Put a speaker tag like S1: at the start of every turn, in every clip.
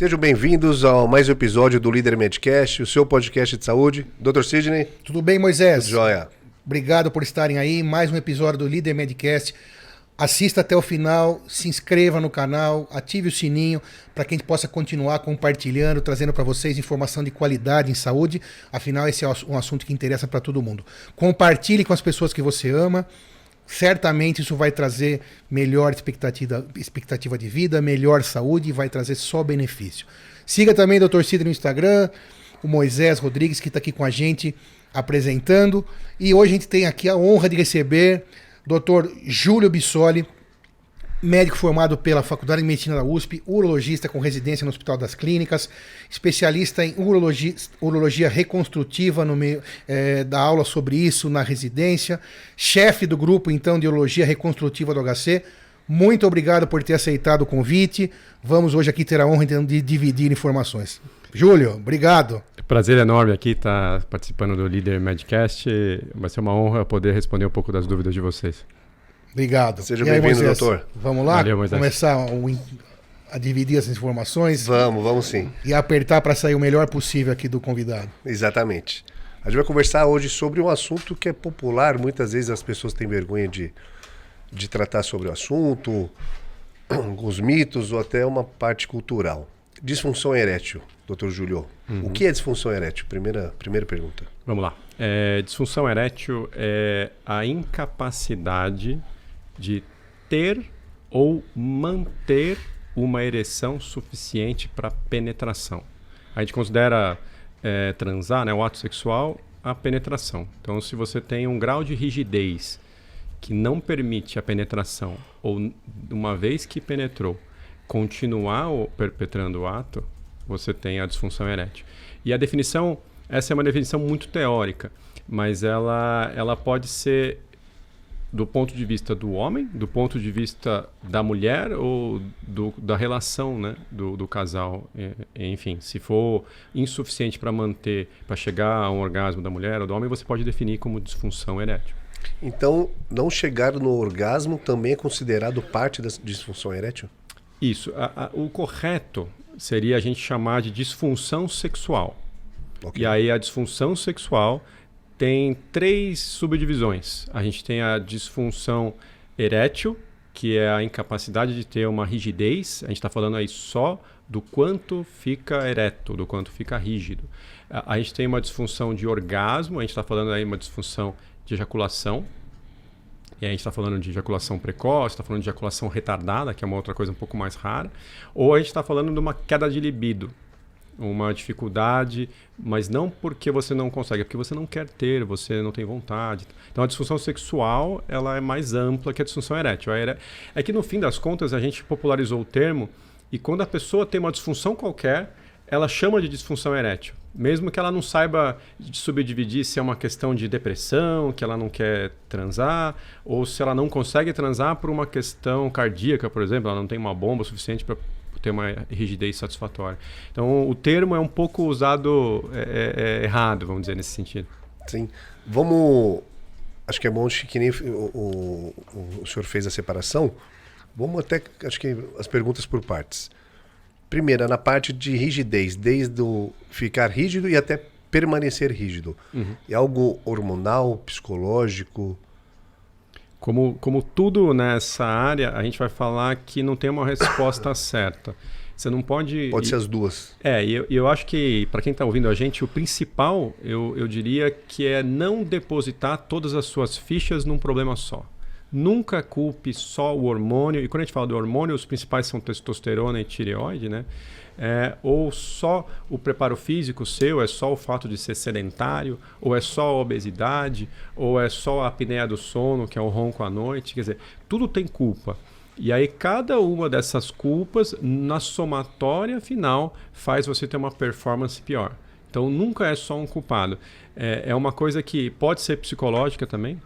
S1: Sejam bem-vindos a mais um episódio do Líder Medcast, o seu podcast de saúde. Dr. Sidney.
S2: Tudo bem, Moisés?
S1: Joia.
S2: Obrigado por estarem aí. Mais um episódio do Líder Medcast. Assista até o final, se inscreva no canal, ative o sininho para que a gente possa continuar compartilhando, trazendo para vocês informação de qualidade em saúde. Afinal, esse é um assunto que interessa para todo mundo. Compartilhe com as pessoas que você ama. Certamente isso vai trazer melhor expectativa de vida, melhor saúde e vai trazer só benefício. Siga também o Dr. Sidney no Instagram, o Moisés Rodrigues, que está aqui com a gente apresentando. E hoje a gente tem aqui a honra de receber Dr. Júlio Bissoli, médico formado pela Faculdade de Medicina da USP, urologista com residência no Hospital das Clínicas, especialista em urologia reconstrutiva, dá aula sobre isso na residência, chefe do grupo então de urologia reconstrutiva do HC. Muito obrigado por ter aceitado o convite. Vamos hoje aqui ter a honra então, de dividir informações. Júlio, obrigado.
S3: Prazer enorme aqui estar participando do Líder Medcast. Vai ser uma honra poder responder um pouco das dúvidas de vocês.
S2: Obrigado.
S1: Seja bem-vindo, doutor.
S2: Vamos lá?
S3: Valeu, Moisés.
S2: Começar a dividir essas informações?
S1: Vamos sim.
S2: E apertar para sair o melhor possível aqui do convidado.
S1: Exatamente. A gente vai conversar hoje sobre um assunto que é popular. Muitas vezes as pessoas têm vergonha de tratar sobre o assunto, alguns mitos ou até uma parte cultural. Disfunção erétil, Dr. Júlio. O que é disfunção erétil? Primeira pergunta.
S3: Vamos lá. Disfunção erétil é a incapacidade de ter ou manter uma ereção suficiente para penetração. A gente considera transar, né, o ato sexual, a penetração. Então, se você tem um grau de rigidez que não permite a penetração, ou uma vez que penetrou, continuar perpetrando o ato, você tem a disfunção erétil. E a definição, essa é uma definição muito teórica, mas ela pode ser do ponto de vista do homem, do ponto de vista da mulher ou da relação, né, do casal. Enfim, se for insuficiente para manter, para chegar a um orgasmo da mulher ou do homem, você pode definir como disfunção erétil.
S1: Então, não chegar no orgasmo também é considerado parte da disfunção erétil?
S3: Isso. O correto seria a gente chamar de disfunção sexual. Okay. E aí a disfunção sexual tem 3 subdivisões. A gente tem a disfunção erétil, que é a incapacidade de ter uma rigidez. A gente está falando aí só do quanto fica ereto, do quanto fica rígido. A gente tem uma disfunção de orgasmo, a gente está falando aí uma disfunção de ejaculação. E a gente está falando de ejaculação precoce, está falando de ejaculação retardada, que é uma outra coisa um pouco mais rara. Ou a gente está falando de uma queda de libido, uma dificuldade, mas não porque você não consegue, é porque você não quer ter, você não tem vontade. Então a disfunção sexual ela é mais ampla que a disfunção erétil. É que no fim das contas a gente popularizou o termo e quando a pessoa tem uma disfunção qualquer, ela chama de disfunção erétil. Mesmo que ela não saiba subdividir se é uma questão de depressão, que ela não quer transar, ou se ela não consegue transar por uma questão cardíaca, por exemplo, ela não tem uma bomba suficiente para ter uma rigidez satisfatória. Então, o termo é um pouco usado errado, vamos dizer, nesse sentido.
S1: Sim. Acho que é bom que nem o senhor fez a separação. Vamos até, acho que as perguntas por partes. Primeira, na parte de rigidez, desde o ficar rígido e até permanecer rígido. É algo hormonal, psicológico?
S3: Como tudo nessa área, a gente vai falar que não tem uma resposta certa. Você não pode...
S1: Pode ser as duas.
S3: E eu acho que, para quem está ouvindo a gente, o principal, eu diria que é não depositar todas as suas fichas num problema só. Nunca culpe só o hormônio, e quando a gente fala do hormônio, os principais são testosterona e tireoide, né? Ou só o preparo físico seu, é só o fato de ser sedentário, ou é só a obesidade, ou é só a apneia do sono, que é o ronco à noite, quer dizer, tudo tem culpa. E aí cada uma dessas culpas, na somatória final, faz você ter uma performance pior. Então nunca é só um culpado. É uma coisa que pode ser psicológica também,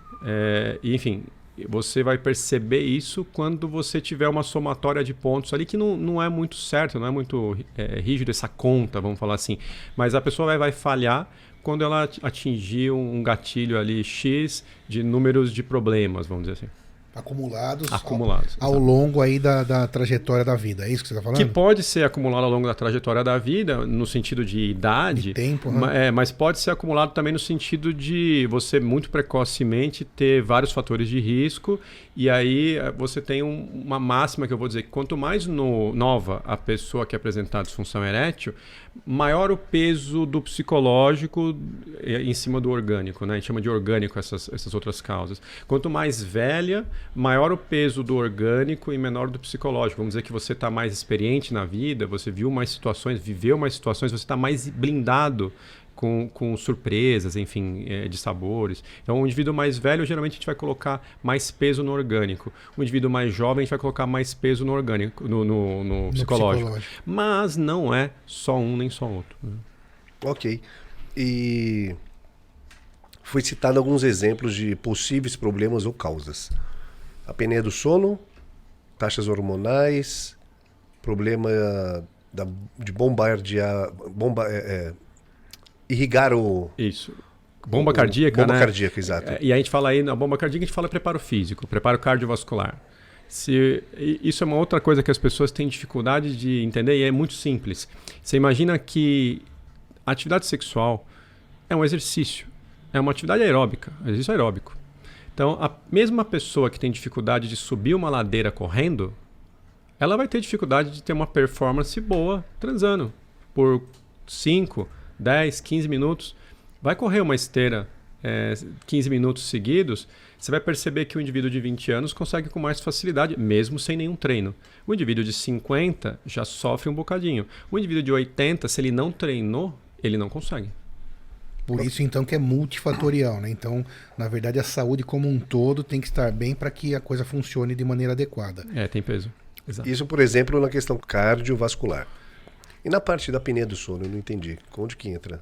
S3: enfim... Você vai perceber isso quando você tiver uma somatória de pontos ali que não é muito certo, não é muito rígido essa conta, vamos falar assim. Mas a pessoa vai falhar quando ela atingir um gatilho ali X de números de problemas, vamos dizer assim.
S2: Acumulados
S3: Ao
S2: longo aí da trajetória da vida. É isso que você está falando?
S3: Que pode ser acumulado ao longo da trajetória da vida, no sentido de idade.
S2: De tempo,
S3: mas pode ser acumulado também no sentido de você muito precocemente ter vários fatores de risco. E aí você tem uma máxima que eu vou dizer, que quanto mais nova a pessoa que apresentar disfunção erétil, maior o peso do psicológico em cima do orgânico, né? A gente chama de orgânico essas outras causas. Quanto mais velha, maior o peso do orgânico e menor do psicológico. Vamos dizer que você está mais experiente na vida, você viu mais situações, viveu mais situações, você está mais blindado com surpresas, enfim, de sabores. Então, o indivíduo mais velho, geralmente a gente vai colocar mais peso no orgânico. O indivíduo mais jovem, a gente vai colocar mais peso no orgânico, no psicológico. Mas não é só um nem só outro.
S1: Ok. E foi citado alguns exemplos de possíveis problemas ou causas. Apneia do sono, taxas hormonais, problema de bombardear... irrigar o...
S3: Isso. Bomba cardíaca,
S1: bomba
S3: né?
S1: cardíaca, exato.
S3: E a gente fala aí, na bomba cardíaca, a gente fala preparo físico, preparo cardiovascular. Isso é uma outra coisa que as pessoas têm dificuldade de entender e é muito simples. Você imagina que a atividade sexual é um exercício, é uma atividade aeróbica, exercício aeróbico. Então, a mesma pessoa que tem dificuldade de subir uma ladeira correndo, ela vai ter dificuldade de ter uma performance boa transando por 5, 10, 15 minutos. Vai correr uma esteira 15 minutos seguidos, você vai perceber que o indivíduo de 20 anos consegue com mais facilidade, mesmo sem nenhum treino. O indivíduo de 50 já sofre um bocadinho. O indivíduo de 80, se ele não treinou, ele não consegue.
S2: Por isso, então, que é multifatorial, né? Então, na verdade, a saúde como um todo tem que estar bem para que a coisa funcione de maneira adequada.
S3: Tem peso. Exato.
S1: Isso, por exemplo, na questão cardiovascular. E na parte da apneia do sono, eu não entendi. Onde que entra?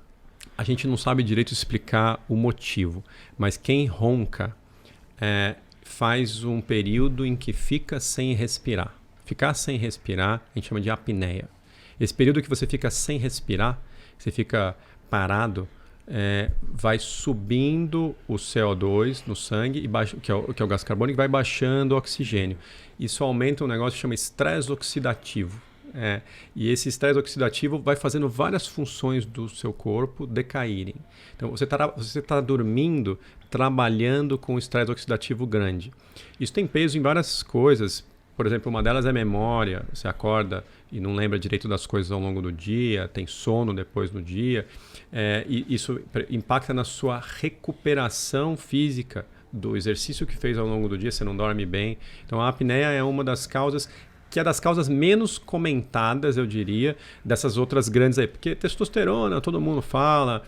S3: A gente não sabe direito explicar o motivo, mas quem ronca faz um período em que fica sem respirar. Ficar sem respirar, a gente chama de apneia. Esse período que você fica sem respirar, você fica parado, vai subindo o CO2 no sangue, que é o gás carbônico, e vai baixando o oxigênio. Isso aumenta um negócio que chama estresse oxidativo. E esse estresse oxidativo vai fazendo várias funções do seu corpo decaírem. Então você está dormindo, trabalhando com estresse oxidativo grande. Isso tem peso em várias coisas. Por exemplo, uma delas é memória. Você acorda e não lembra direito das coisas ao longo do dia, tem sono depois no dia. E isso impacta na sua recuperação física do exercício que fez ao longo do dia, você não dorme bem. Então a apneia é uma das causas, que é das causas menos comentadas, eu diria, dessas outras grandes aí. Porque testosterona, todo mundo fala,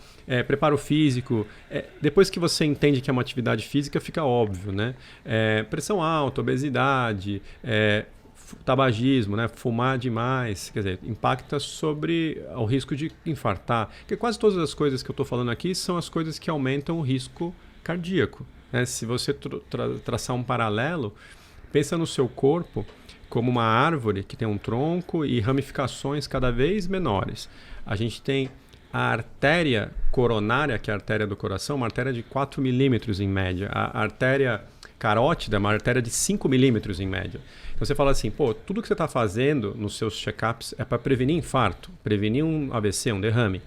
S3: preparo físico. Depois que você entende que é uma atividade física, fica óbvio, né? Pressão alta, obesidade, tabagismo, né? Fumar demais, quer dizer, impacta sobre o risco de infartar. Porque quase todas as coisas que eu estou falando aqui são as coisas que aumentam o risco cardíaco. Né? Se você traçar um paralelo, pensa no seu corpo como uma árvore que tem um tronco e ramificações cada vez menores. A gente tem a artéria coronária, que é a artéria do coração, uma artéria de 4 milímetros em média. A artéria carótida é uma artéria de 5 milímetros em média. Então você fala assim, tudo que você está fazendo nos seus check-ups é para prevenir infarto, prevenir um AVC, um derrame.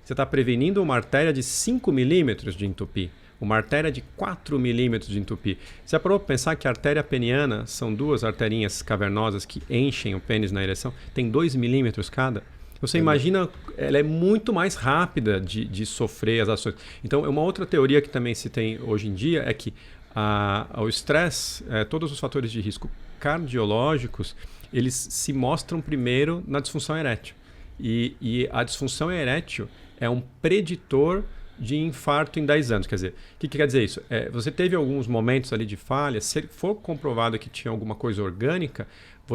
S3: Você está prevenindo uma artéria de 5 milímetros de entupir. Uma artéria de 4 milímetros de entupir. Você parou para pensar que a artéria peniana são duas arterinhas cavernosas que enchem o pênis na ereção? Tem 2 milímetros cada. Você imagina, ela é muito mais rápida de sofrer as ações. Então, uma outra teoria que também se tem hoje em dia é que o estresse, todos os fatores de risco cardiológicos, eles se mostram primeiro na disfunção erétil. E a disfunção erétil é um preditor de infarto em 10 anos. Quer dizer, o que quer dizer isso? Você teve alguns momentos ali de falha, se for comprovado que tinha alguma coisa orgânica,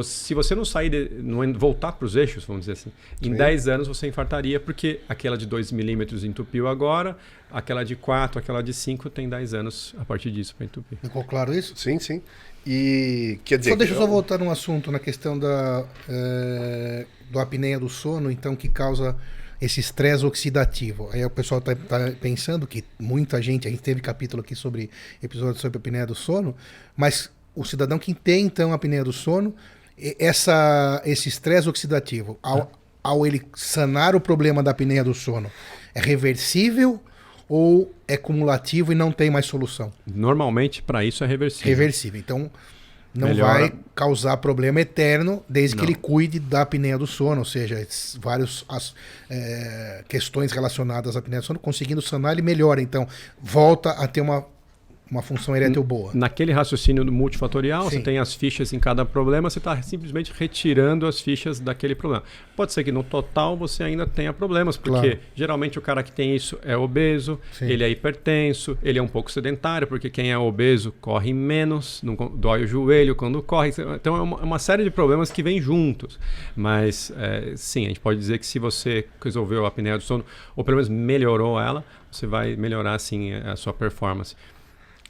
S3: se você não sair, não voltar para os eixos, vamos dizer assim, em 10 anos você infartaria, porque aquela de 2 milímetros entupiu agora, aquela de 4, aquela de 5 tem 10 anos a partir disso para entupir.
S2: Ficou claro isso?
S1: Sim, sim. E quer dizer...
S2: Deixa eu só voltar num assunto, na questão do apneia do sono, então, que causa esse estresse oxidativo. Aí o pessoal tá pensando que muita gente, a gente teve capítulo aqui episódio sobre a apneia do sono, mas o cidadão que tem, então, a apneia do sono, esse estresse oxidativo, ao ele sanar o problema da apneia do sono, é reversível ou é cumulativo e não tem mais solução?
S3: Normalmente, para isso, é reversível.
S2: Reversível. Então, não
S3: Melhora.
S2: vai causar problema eterno desde que
S3: Não.
S2: ele cuide da apneia do sono, ou seja, várias questões relacionadas à apneia do sono, conseguindo sanar, ele melhora. Então, volta a ter uma função erétil boa.
S3: Naquele raciocínio multifatorial,
S2: Sim.
S3: você tem as fichas em cada problema, você está simplesmente retirando as fichas daquele problema. Pode ser que no total você ainda tenha problemas, porque
S2: Claro.
S3: geralmente o cara que tem isso é obeso,
S2: Sim.
S3: ele é hipertenso, ele é um pouco sedentário, porque quem é obeso corre menos, não dói o joelho quando corre. Então é uma série de problemas que vêm juntos. Mas sim, a gente pode dizer que se você resolveu a apneia do sono, ou pelo menos melhorou ela, você vai melhorar sim a sua performance.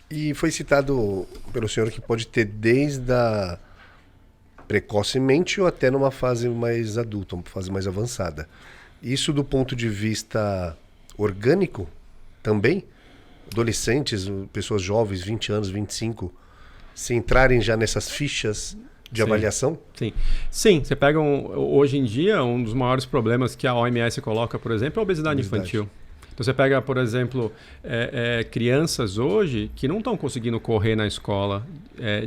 S1: E foi citado pelo senhor que pode ter desde a precocemente ou até numa fase mais adulta, uma fase mais avançada. Isso do ponto de vista orgânico também? Adolescentes, pessoas jovens, 20 anos, 25, se entrarem já nessas fichas de
S3: Sim.
S1: avaliação?
S3: Sim, você pega hoje em dia, um dos maiores problemas que a OMS coloca, por exemplo, é a obesidade infantil. Então você pega, por exemplo, crianças hoje que não estão conseguindo correr na escola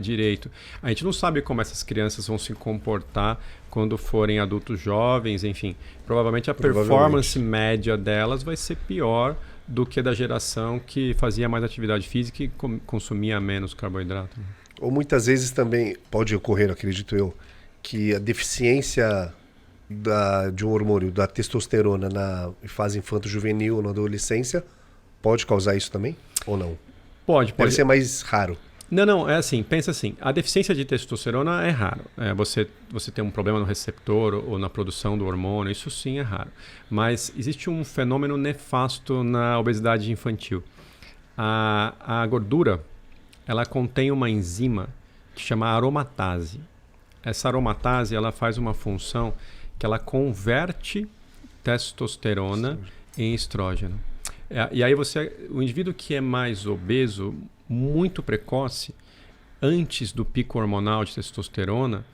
S3: direito. A gente não sabe como essas crianças vão se comportar quando forem adultos jovens, enfim. Provavelmente a performance média delas vai ser pior do que da geração que fazia mais atividade física e consumia menos carboidrato.
S1: Ou muitas vezes também pode ocorrer, acredito eu, que a deficiência de um hormônio, da testosterona na fase infanto-juvenil ou na adolescência, pode causar isso também? Ou não?
S3: Pode.
S1: Deve ser mais raro.
S3: Não, é assim, pensa assim, a deficiência de testosterona é raro. Você tem um problema no receptor ou na produção do hormônio, isso sim é raro. Mas existe um fenômeno nefasto na obesidade infantil. A gordura, ela contém uma enzima que chama aromatase. Essa aromatase, ela faz uma função que ela converte testosterona em estrógeno. E aí o indivíduo que é mais obeso, muito precoce, antes do pico hormonal de testosterona...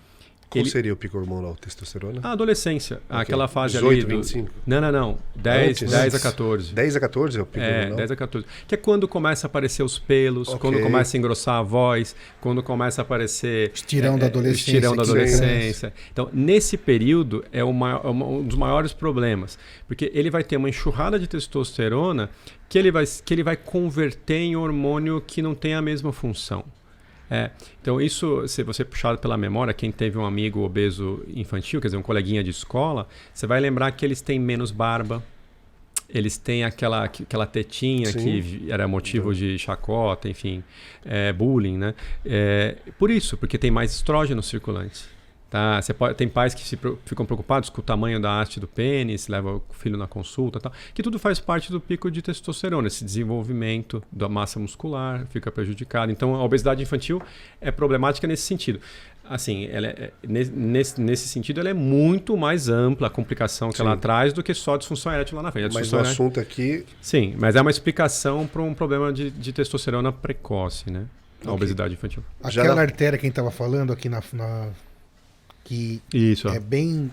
S1: Qual seria o pico hormonal? Testosterona?
S3: A adolescência, aquela fase
S1: 18,
S3: ali...
S1: 25?
S3: Não. 10 a 14.
S1: 10 a 14 é o pico hormonal?
S3: 10 a 14. Que é quando começa a aparecer os pelos, quando começa a engrossar a voz, quando começa a aparecer...
S2: Estirão da adolescência.
S3: Estirão da adolescência. Então, nesse período, é um dos maiores problemas. Porque ele vai ter uma enxurrada de testosterona que ele vai converter em hormônio que não tem a mesma função. Então isso, se você puxar pela memória, quem teve um amigo obeso infantil, quer dizer, um coleguinha de escola, você vai lembrar que eles têm menos barba, eles têm aquela tetinha que era motivo de chacota, enfim, bullying, né? Por isso, porque tem mais estrógeno circulante. Tá? Tem pais que ficam preocupados com o tamanho da haste do pênis, leva o filho na consulta, tal, que tudo faz parte do pico de testosterona. Esse desenvolvimento da massa muscular fica prejudicado. Então, a obesidade infantil é problemática nesse sentido. Assim, nesse sentido, ela é muito mais ampla, a complicação que ela traz, do que só a disfunção erétil lá na frente.
S1: Mas o assunto aqui...
S3: Sim, mas é uma explicação para um problema de testosterona precoce, né? A obesidade infantil.
S2: Aquela artéria que a gente estava falando aqui que
S3: isso,
S2: é bem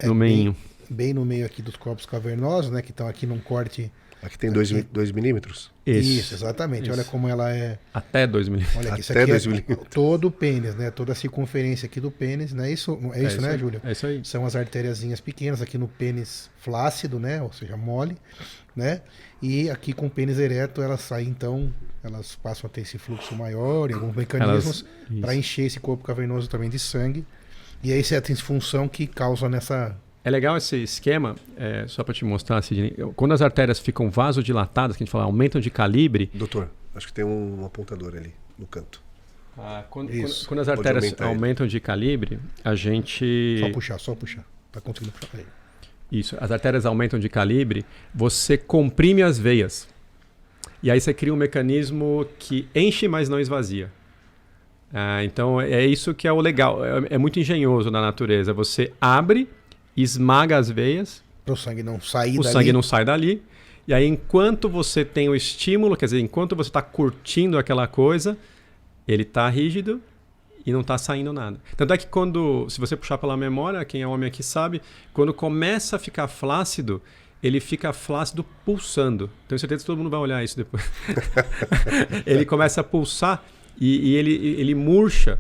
S3: no meio.
S2: Bem no meio aqui dos corpos cavernosos, né, que estão aqui num corte.
S1: Aqui tem 2 milímetros?
S2: Isso, exatamente. Isso. Olha como ela é.
S3: Até 2 milímetros.
S2: Olha aqui, isso
S1: Até
S2: aqui
S1: 2
S2: é
S1: milímetros.
S2: todo o pênis, né? Toda a circunferência aqui do pênis, né? Isso, isso, né, Júlio?
S3: É isso aí.
S2: São as artériazinhas pequenas aqui no pênis flácido, né? Ou seja, mole, né? E aqui com o pênis ereto, elas saem, então, elas passam a ter esse fluxo maior e alguns mecanismos para encher esse corpo cavernoso também de sangue. E aí, essa é a disfunção que causa nessa...
S3: É legal esse esquema, só para te mostrar, Sidney. Quando as artérias ficam vasodilatadas, que a gente fala, aumentam de calibre...
S1: Doutor, acho que tem um apontador ali no canto.
S3: Quando as artérias aumentam de calibre, a gente...
S2: Só puxar. Tá conseguindo puxar aí.
S3: Isso, as artérias aumentam de calibre, você comprime as veias. E aí você cria um mecanismo que enche, mas não esvazia. Então é isso que é o legal, é muito engenhoso na natureza. Você abre, esmaga as veias,
S2: para o sangue não sair
S3: dali. O sangue não sai dali. E aí, enquanto você tem o estímulo, quer dizer, enquanto você está curtindo aquela coisa, Ele está rígido e não está saindo nada. Tanto é que se você puxar pela memória, quem é homem aqui sabe, quando começa a ficar flácido, ele fica flácido pulsando. Tenho certeza que todo mundo vai olhar isso depois. Ele começa a pulsar e ele murcha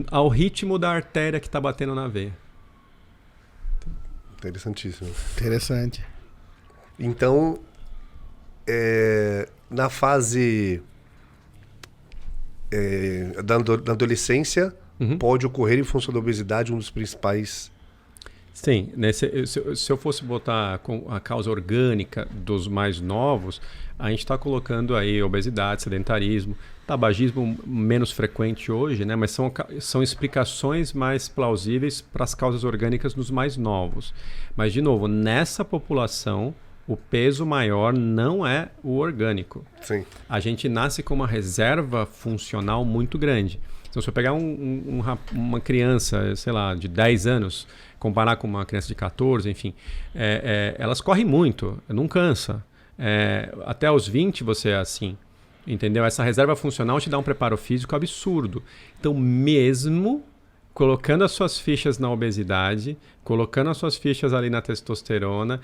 S3: ao ritmo da artéria que está batendo na veia.
S1: Interessantíssimo.
S2: Interessante.
S1: Então, na fase da adolescência, pode ocorrer em função da obesidade um dos principais...
S3: Sim, né? Se eu fosse botar com a causa orgânica dos mais novos, a gente está colocando aí obesidade, sedentarismo, tabagismo menos frequente hoje, né? Mas são explicações mais plausíveis para as causas orgânicas nos mais novos. Mas, de novo, nessa população, o peso maior não é o orgânico.
S1: Sim.
S3: A gente nasce com uma reserva funcional muito grande. Então, se eu pegar uma criança, sei lá, de 10 anos, comparar com uma criança de 14, enfim, elas correm muito, não cansa. Até os 20 você é assim, entendeu? Essa reserva funcional te dá um preparo físico absurdo. Então, mesmo colocando as suas fichas na obesidade, colocando as suas fichas ali na testosterona,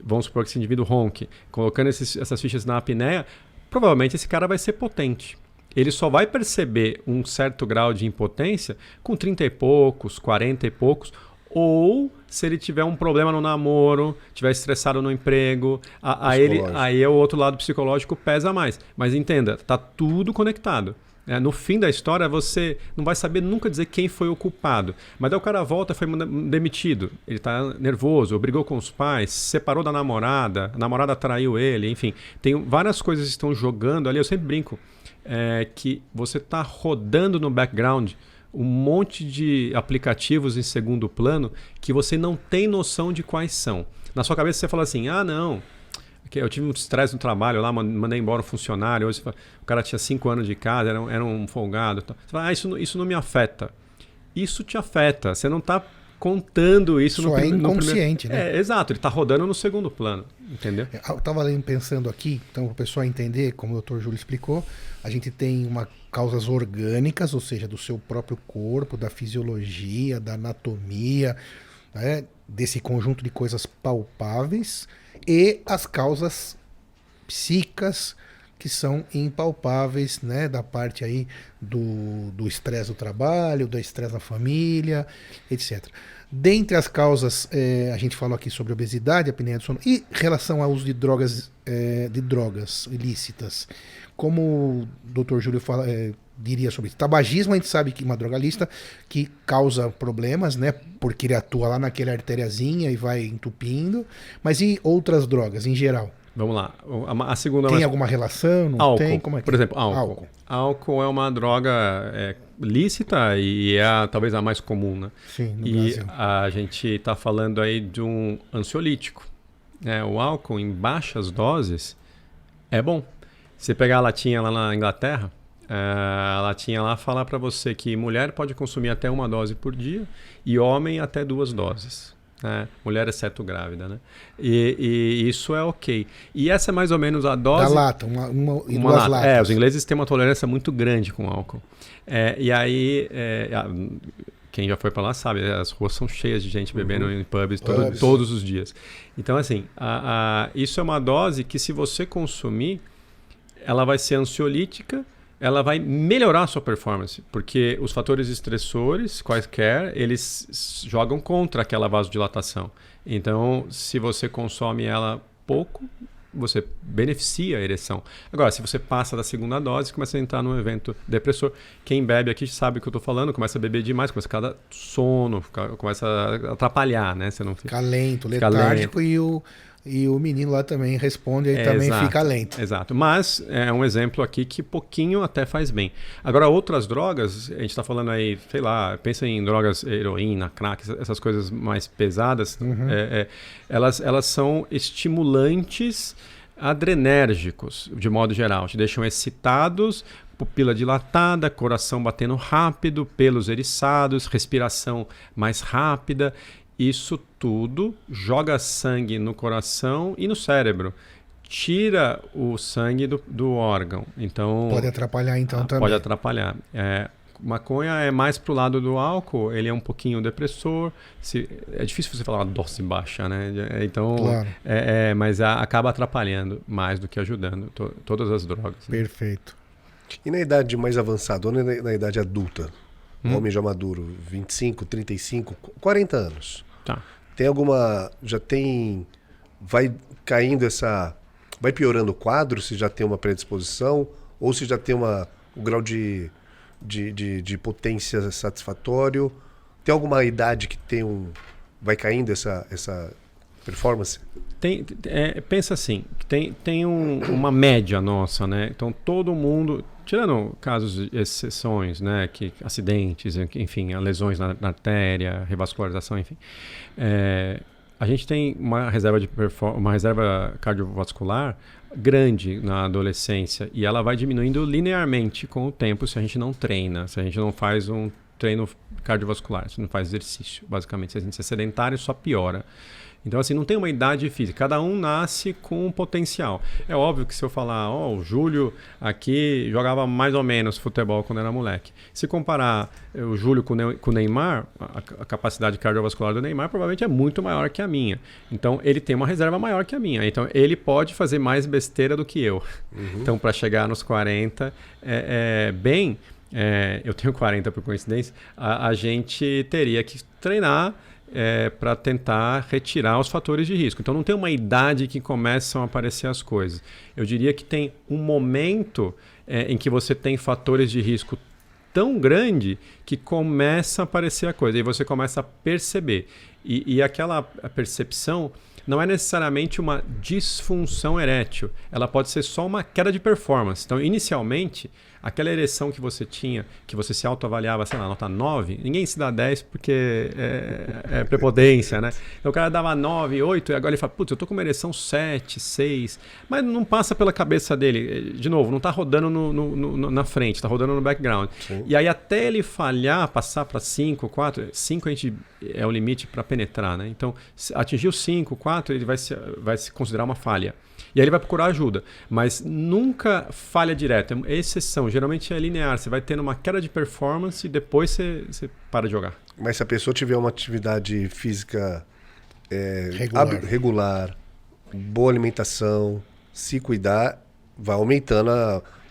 S3: vamos supor que esse indivíduo ronque, colocando essas fichas na apneia, provavelmente esse cara vai ser potente. Ele só vai perceber um certo grau de impotência com 30 e poucos, 40 e poucos, ou se ele tiver um problema no namoro, tiver estressado no emprego, aí o outro lado psicológico pesa mais. Mas entenda, está tudo conectado. No fim da história, você não vai saber nunca dizer quem foi o culpado. Mas daí o cara volta, foi demitido. Ele está nervoso, brigou com os pais, separou da namorada, a namorada traiu ele, enfim. Tem várias coisas que estão jogando ali. Eu sempre brinco que você está rodando no background um monte de aplicativos em segundo plano que você não tem noção de quais são. Na sua cabeça você fala assim, não, eu tive um estresse no trabalho lá, mandei embora um funcionário, hoje o cara tinha 5 anos de casa, era um folgado. Você fala, isso não me afeta. Isso te afeta, você não está contando isso
S2: no primeiro... inconsciente,
S3: né? Exato, ele está rodando no segundo plano, entendeu?
S2: Eu estava pensando aqui, então para o pessoal entender, como o Dr. Júlio explicou, a gente tem causas orgânicas, ou seja, do seu próprio corpo, da fisiologia, da anatomia, né, desse conjunto de coisas palpáveis, e as causas psíquicas, que são impalpáveis, né, da parte aí do estresse do trabalho, do estresse na família, etc. Dentre as causas, a gente falou aqui sobre obesidade, apneia do sono, e relação ao uso de drogas ilícitas. Como o Dr. Júlio diria sobre isso? Tabagismo, a gente sabe que uma droga lícita que causa problemas, né? Porque ele atua lá naquela artériazinha e vai entupindo. Mas e outras drogas, em geral?
S3: Vamos lá. A segunda
S2: tem alguma relação? Não
S3: álcool.
S2: Tem? Como é que
S3: por exemplo, álcool. Álcool é uma droga lícita e talvez a mais comum, né?
S2: Sim, no Brasil.
S3: A gente está falando aí de um ansiolítico. O álcool em baixas doses é bom. Você pegar a latinha lá na Inglaterra, a latinha lá fala para você que mulher pode consumir até 1 dose por dia e homem até 2 doses. Mulher exceto grávida, né? E isso é ok. E essa é mais ou menos a dose...
S2: Da lata, uma e duas
S3: lata.
S2: latas.
S3: Os ingleses têm uma tolerância muito grande com álcool. E aí, quem já foi para lá sabe, as ruas são cheias de gente bebendo em pubs todos os dias. Então, assim, isso é uma dose que se você consumir, ela vai ser ansiolítica, ela vai melhorar a sua performance, porque os fatores estressores, quaisquer, eles jogam contra aquela vasodilatação. Então, se você consome ela pouco, você beneficia a ereção. Agora, se você passa da segunda dose, começa a entrar num evento depressor. Quem bebe aqui sabe o que eu estou falando, começa a beber demais, começa a ficar sono, começa a atrapalhar, né? Você não
S2: fica lento, letárgico, e o menino lá também responde e também fica lento.
S3: Exato. Mas é um exemplo aqui que pouquinho até faz bem. Agora, outras drogas, a gente está falando aí, sei lá, pensa em drogas, heroína, crack, essas coisas mais pesadas, elas são estimulantes adrenérgicos, de modo geral. Te deixam excitados, pupila dilatada, coração batendo rápido, pelos eriçados, respiração mais rápida. Isso tudo joga sangue no coração e no cérebro, tira o sangue do órgão. Então,
S2: pode atrapalhar então também.
S3: Pode atrapalhar. Maconha é mais pro lado do álcool, ele é um pouquinho depressor. É difícil você falar uma dose baixa, né? Então,
S2: claro.
S3: Mas acaba atrapalhando mais do que ajudando todas as drogas. Né?
S2: Perfeito.
S1: E na idade mais avançada, ou na idade adulta, homem já maduro, 25, 35, 40 anos.
S3: Tá.
S1: Tem alguma... Vai caindo vai piorando o quadro, se já tem uma predisposição, ou se já tem um grau de potência satisfatório? Tem alguma idade que vai caindo essa performance?
S3: Pensa assim, tem uma média nossa, né? Então todo mundo, tirando casos de exceções, né? Acidentes, enfim, lesões na artéria, revascularização, enfim. A gente tem uma reserva cardiovascular grande na adolescência e ela vai diminuindo linearmente com o tempo se a gente não treina, se a gente não faz um treino cardiovascular, se não faz exercício, basicamente. Se a gente é sedentário, só piora. Então, assim, não tem uma idade física. Cada um nasce com um potencial. É óbvio que se eu falar, o Júlio aqui jogava mais ou menos futebol quando era moleque. Se comparar o Júlio com o Neymar, a capacidade cardiovascular do Neymar provavelmente é muito maior que a minha. Então, ele tem uma reserva maior que a minha. Então, ele pode fazer mais besteira do que eu. Uhum. Então, para chegar nos 40, eu tenho 40 por coincidência, a gente teria que treinar para tentar retirar os fatores de risco. Então não tem uma idade que começam a aparecer as coisas. Eu diria que tem um momento em que você tem fatores de risco tão grande que começa a aparecer a coisa. E você começa a perceber. E aquela percepção não é necessariamente uma disfunção erétil. Ela pode ser só uma queda de performance. Então, inicialmente, aquela ereção que você tinha, que você se autoavaliava, sei lá, nota 9, ninguém se dá 10 porque é prepotência, né? Então, o cara dava 9, 8, e agora ele fala, putz, eu tô com uma ereção 7, 6, mas não passa pela cabeça dele. De novo, não tá rodando na frente, tá rodando no background. Sim. E aí, até ele falhar, passar para 5, 4, 5 é o limite para penetrar, né? Então, atingir o 5, 4, ele vai se considerar uma falha. E aí ele vai procurar ajuda, mas nunca falha direto, é exceção, geralmente é linear, você vai tendo uma queda de performance e depois você para de jogar.
S1: Mas se a pessoa tiver uma atividade física regular, boa alimentação, se cuidar, vai aumentando,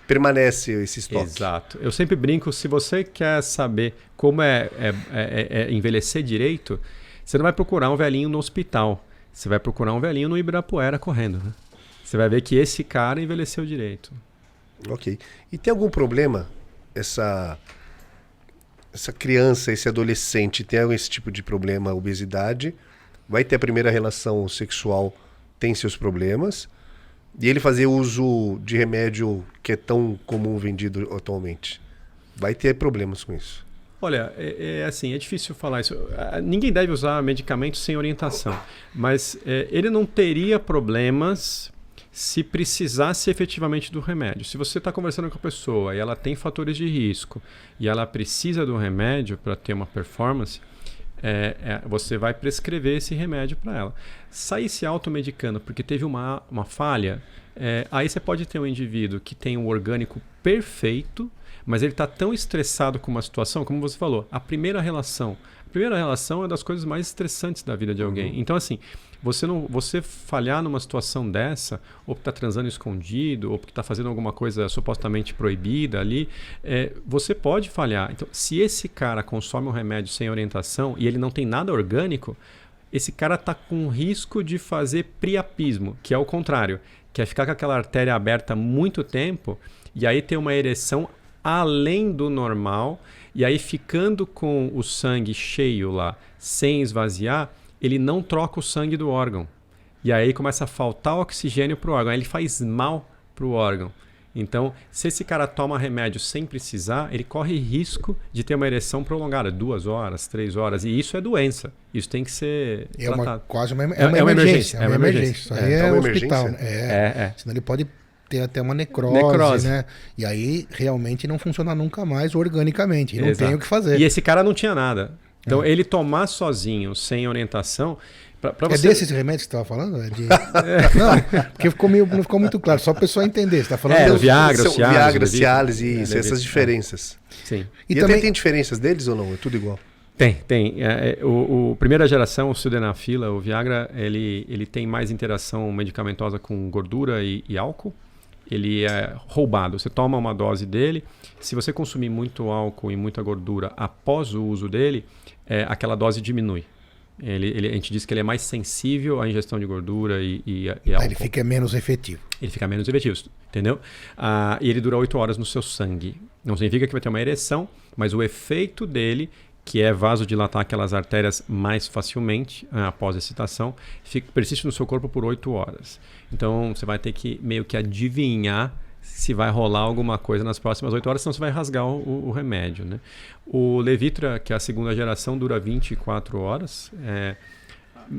S1: permanece esse estoque.
S3: Exato. Eu sempre brinco, se você quer saber como é envelhecer direito, você não vai procurar um velhinho no hospital, você vai procurar um velhinho no Ibirapuera correndo, né? Você vai ver que esse cara envelheceu direito.
S1: Ok. E tem algum problema essa criança, esse adolescente tem esse tipo de problema, obesidade, vai ter a primeira relação sexual, tem seus problemas, e ele fazer uso de remédio que é tão comum vendido atualmente, vai ter problemas com isso?
S3: Olha, assim, é difícil falar isso. Ninguém deve usar medicamentos sem orientação, mas ele não teria problemas se precisasse efetivamente do remédio. Se você está conversando com a pessoa e ela tem fatores de risco e ela precisa do remédio para ter uma performance, você vai prescrever esse remédio para ela. Sair se automedicando porque teve uma falha, aí você pode ter um indivíduo que tem um orgânico perfeito, mas ele está tão estressado com uma situação, como você falou, a primeira relação é das coisas mais estressantes da vida de alguém. Então, assim, você falhar numa situação dessa, ou porque está transando escondido, ou porque está fazendo alguma coisa supostamente proibida ali, você pode falhar. Então, se esse cara consome um remédio sem orientação e ele não tem nada orgânico, esse cara está com risco de fazer priapismo, que é o contrário, que é ficar com aquela artéria aberta muito tempo e aí ter uma ereção além do normal, e aí ficando com o sangue cheio lá, sem esvaziar, ele não troca o sangue do órgão. E aí começa a faltar oxigênio para o órgão, aí ele faz mal para o órgão. Então, se esse cara toma remédio sem precisar, ele corre risco de ter uma ereção prolongada, 2 horas, 3 horas, e isso é doença. Isso tem que ser tratado.
S2: Quase uma emergência. É uma emergência. Isso aí é um hospital.
S3: Senão
S2: ele pode ter até uma necrose, né? E aí realmente não funciona nunca mais organicamente. E não tem o que fazer.
S3: E esse cara não tinha nada. Então ele tomar sozinho, sem orientação, Pra
S2: É
S3: você...
S2: desses remédios que você estava falando? Não, porque não ficou muito claro, só para o pessoal entender. Você está falando
S3: o Viagra, o Cialis,
S1: Viagra,
S3: o Levitra,
S1: Cialis e
S3: Levitra,
S1: essas diferenças.
S3: Sim.
S1: E também tem diferenças deles ou não? É tudo igual?
S3: Tem. O primeira geração, o sildenafila, o Viagra, ele tem mais interação medicamentosa com gordura e álcool. Ele é roubado. Você toma uma dose dele. Se você consumir muito álcool e muita gordura após o uso dele, aquela dose diminui. A gente diz que ele é mais sensível à ingestão de gordura e álcool.
S2: Ele fica menos efetivo.
S3: Ele fica menos efetivo, entendeu? E ele dura 8 horas no seu sangue. Não significa que vai ter uma ereção, mas o efeito dele, que é vasodilatar aquelas artérias mais facilmente após a excitação, persiste no seu corpo por 8 horas. Então você vai ter que meio que adivinhar se vai rolar alguma coisa nas próximas 8 horas, senão você vai rasgar o remédio, né? O Levitra, que é a segunda geração, dura 24 horas.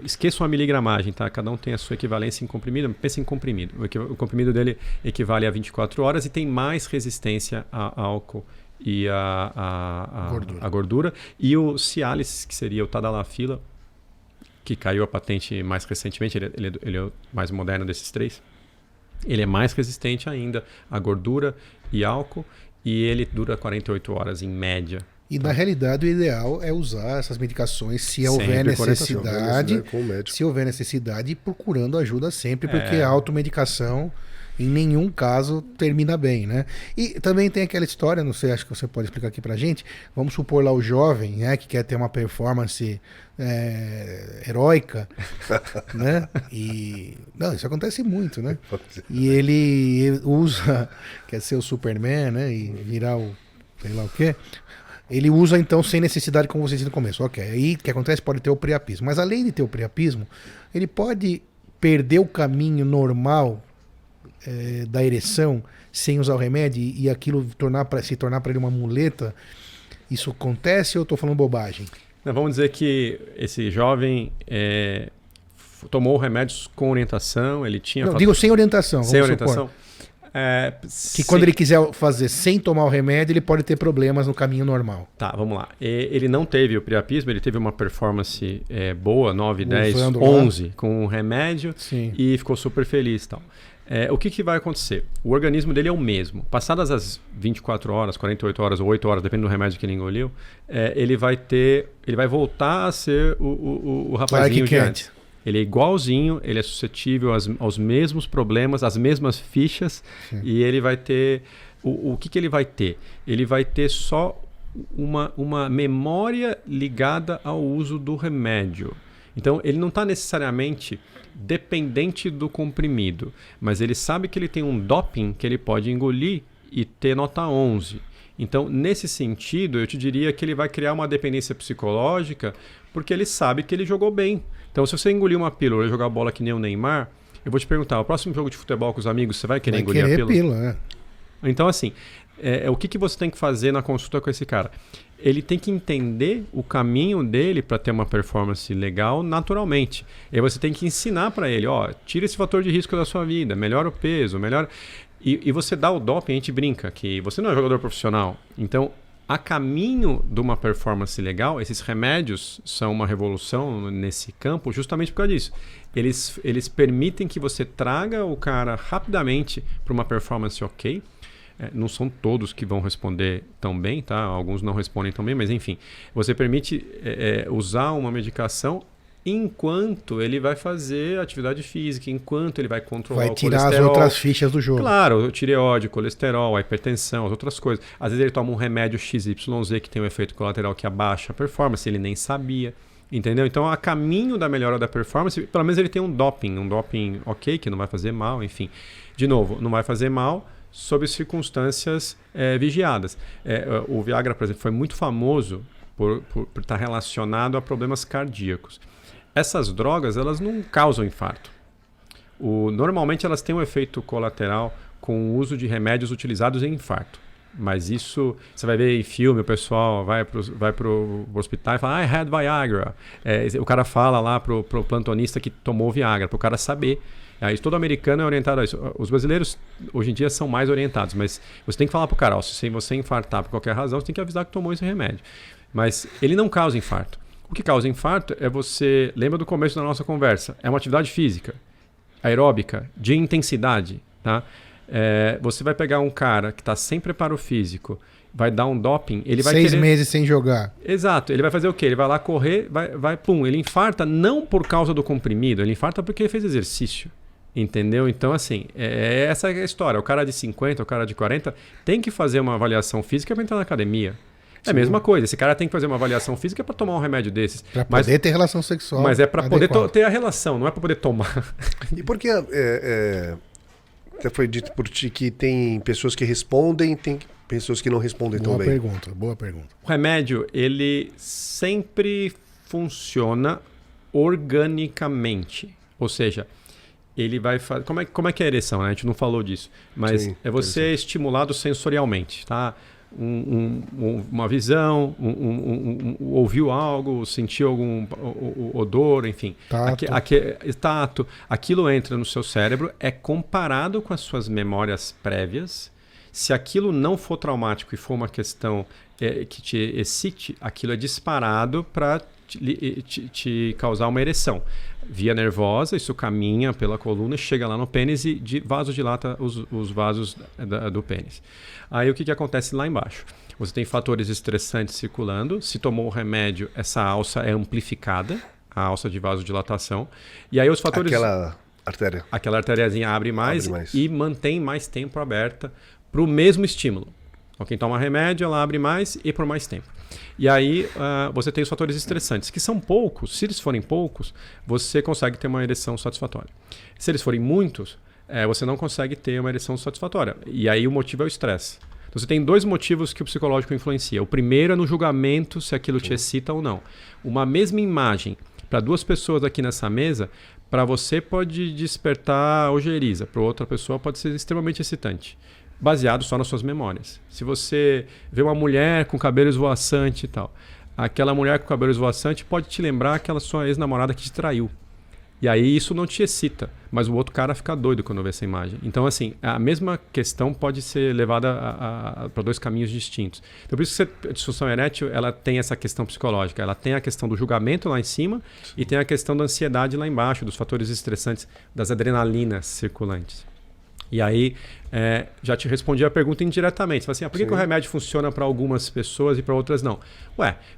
S3: Esqueçam a miligramagem, tá? Cada um tem a sua equivalência em comprimido. Pense em comprimido. O comprimido dele equivale a 24 horas e tem mais resistência a álcool e a gordura. E o Cialis, que seria o Tadalafila, que caiu a patente mais recentemente, ele é o mais moderno desses três. Ele é mais resistente ainda a gordura e álcool e ele dura 48 horas em média.
S2: E na realidade o ideal é usar essas medicações se houver necessidade, se houver necessidade, procurando ajuda sempre, porque a automedicação em nenhum caso termina bem, né? E também tem aquela história, não sei, acho que você pode explicar aqui pra gente, vamos supor lá o jovem, né, que quer ter uma performance heróica, né? E não, isso acontece muito, né? E ele usa, quer ser o Superman, né? E virar o sei lá o quê. Ele usa então sem necessidade, como você disse no começo. Ok, aí o que acontece? Pode ter o priapismo, mas além de ter o priapismo, ele pode perder o caminho normal da ereção sem usar o remédio e aquilo se tornar para ele uma muleta. Isso acontece ou eu estou falando bobagem?
S3: Não, vamos dizer que esse jovem tomou remédios com orientação, ele tinha...
S2: Não, digo sem orientação.
S3: Sem orientação?
S2: Quando ele quiser fazer sem tomar o remédio, ele pode ter problemas no caminho normal.
S3: Tá, vamos lá. Ele não teve o priapismo, ele teve uma performance boa, 9, 10,
S2: Usando
S3: 11, com o remédio.
S2: Sim.
S3: E ficou super feliz e tal. O que vai acontecer? O organismo dele é o mesmo. Passadas as 24 horas, 48 horas ou 8 horas, dependendo do remédio que ele engoliu, ele vai voltar a ser o rapazinho de antes. Ele é igualzinho, ele é suscetível aos mesmos problemas, às mesmas fichas. Sim. E ele vai ter... O que ele vai ter? Ele vai ter só uma memória ligada ao uso do remédio. Então, ele não está necessariamente dependente do comprimido, mas ele sabe que ele tem um doping que ele pode engolir e ter nota 11. Então, nesse sentido, eu te diria que ele vai criar uma dependência psicológica porque ele sabe que ele jogou bem. Então, se você engolir uma pílula e jogar bola que nem o Neymar, eu vou te perguntar, o próximo jogo de futebol com os amigos, você vai querer engolir a pílula? Então, assim, o que você tem que fazer na consulta com esse cara? Ele tem que entender o caminho dele para ter uma performance legal naturalmente. E aí você tem que ensinar para ele, tira esse fator de risco da sua vida, melhora o peso, melhora... E você dá o doping, a gente brinca que você não é jogador profissional. Então, a caminho de uma performance legal, esses remédios são uma revolução nesse campo justamente por causa disso. Eles permitem que você traga o cara rapidamente para uma performance ok. Não são todos que vão responder tão bem, tá? Alguns não respondem tão bem, mas enfim. Você permite usar uma medicação enquanto ele vai fazer atividade física, enquanto ele vai controlar o colesterol.
S2: Vai tirar as outras fichas do jogo.
S3: Claro, o tireoide, o colesterol, a hipertensão, as outras coisas. Às vezes ele toma um remédio XYZ que tem um efeito colateral que abaixa a performance, ele nem sabia. Entendeu? Então, a caminho da melhora da performance, pelo menos ele tem um doping ok, que não vai fazer mal, enfim. De novo, não vai fazer mal sob circunstâncias vigiadas. O Viagra, por exemplo, foi muito famoso por estar relacionado a problemas cardíacos. Essas drogas, elas não causam infarto. Normalmente, elas têm um efeito colateral com o uso de remédios utilizados em infarto. Mas isso, você vai ver em filme, o pessoal vai pro hospital e fala, I had Viagra. O cara fala lá pro plantonista que tomou Viagra, para o cara saber. Aí todo americano é orientado a isso. Os brasileiros, hoje em dia, são mais orientados, mas você tem que falar pro cara, se você infartar por qualquer razão, você tem que avisar que tomou esse remédio. Mas ele não causa infarto. O que causa infarto é você... Lembra do começo da nossa conversa? É uma atividade física, aeróbica, de intensidade, tá? Você vai pegar um cara que está sem preparo físico, vai dar um doping, ele vai
S2: 6 meses sem jogar.
S3: Exato. Ele vai fazer o quê? Ele vai lá correr, pum, ele infarta não por causa do comprimido, ele infarta porque ele fez exercício. Entendeu? Então, assim, essa é a história. O cara de 50, o cara de 40 tem que fazer uma avaliação física para entrar na academia. É a mesma coisa. Esse cara tem que fazer uma avaliação física para tomar um remédio desses.
S2: Para poder ter relação sexual.
S3: Mas é para poder ter a relação, não é para poder tomar.
S1: E porque foi dito por ti que tem pessoas que respondem, tem pessoas que não respondem tão bem.
S2: Boa pergunta.
S3: O remédio, ele sempre funciona organicamente. Ou seja, ele vai fazer... Como é que é a ereção, né? A gente não falou disso. Mas
S1: Sim,
S3: é você estimulado sensorialmente, tá? Uma visão, ouviu algo, sentiu algum odor, enfim. Tato. Aquilo entra no seu cérebro, é comparado com as suas memórias prévias. Se aquilo não for traumático e for uma questão que te excite, aquilo é disparado para te causar uma ereção. Via nervosa, isso caminha pela coluna, chega lá no pênis e vasodilata os vasos do pênis. Aí o que acontece lá embaixo? Você tem fatores estressantes circulando. Se tomou o remédio, essa alça é amplificada, a alça de vasodilatação. E aí os fatores... Aquela artériazinha abre mais e mantém mais tempo aberta para o mesmo estímulo. Então, quem toma remédio, ela abre mais e por mais tempo. E aí você tem os fatores estressantes, que são poucos. Se eles forem poucos, você consegue ter uma ereção satisfatória. Se eles forem muitos, você não consegue ter uma ereção satisfatória. E aí o motivo é o estresse. Então você tem 2 motivos que o psicológico influencia. O primeiro é no julgamento, se aquilo te excita ou não. Uma mesma imagem para 2 pessoas aqui nessa mesa, para você pode despertar ojeriza, para outra pessoa pode ser extremamente excitante. Baseado só nas suas memórias. Se você vê uma mulher com cabelo esvoaçante e tal, aquela mulher com cabelo esvoaçante pode te lembrar aquela sua ex-namorada que te traiu. E aí isso não te excita, mas o outro cara fica doido quando vê essa imagem. Então, assim, a mesma questão pode ser levada para 2 caminhos distintos. Então, por isso que a disfunção erétil, ela tem essa questão psicológica. Ela tem a questão do julgamento lá em cima e tem a questão da ansiedade lá embaixo, dos fatores estressantes, das adrenalinas circulantes. E aí, já te respondi a pergunta indiretamente. Você fala assim, por que o remédio funciona para algumas pessoas e para outras não?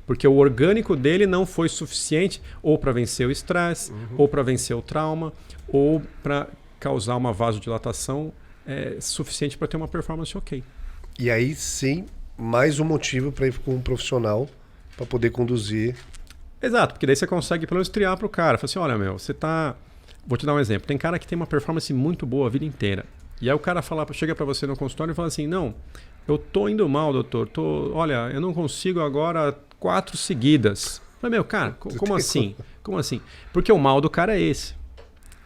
S3: Porque o orgânico dele não foi suficiente ou para vencer o estresse, ou para vencer o trauma, ou para causar uma vasodilatação suficiente para ter uma performance ok.
S1: E aí sim, mais um motivo para ir com um profissional para poder conduzir.
S3: Exato, porque daí você consegue pelo menos triar para o cara. Fala assim, olha você tá... Vou te dar um exemplo. Tem cara que tem uma performance muito boa a vida inteira. E aí o cara chega para você no consultório e fala assim, não, eu tô indo mal, doutor. Olha, eu não consigo agora 4 seguidas. Eu falei, cara, como assim? Como assim? Porque o mal do cara é esse.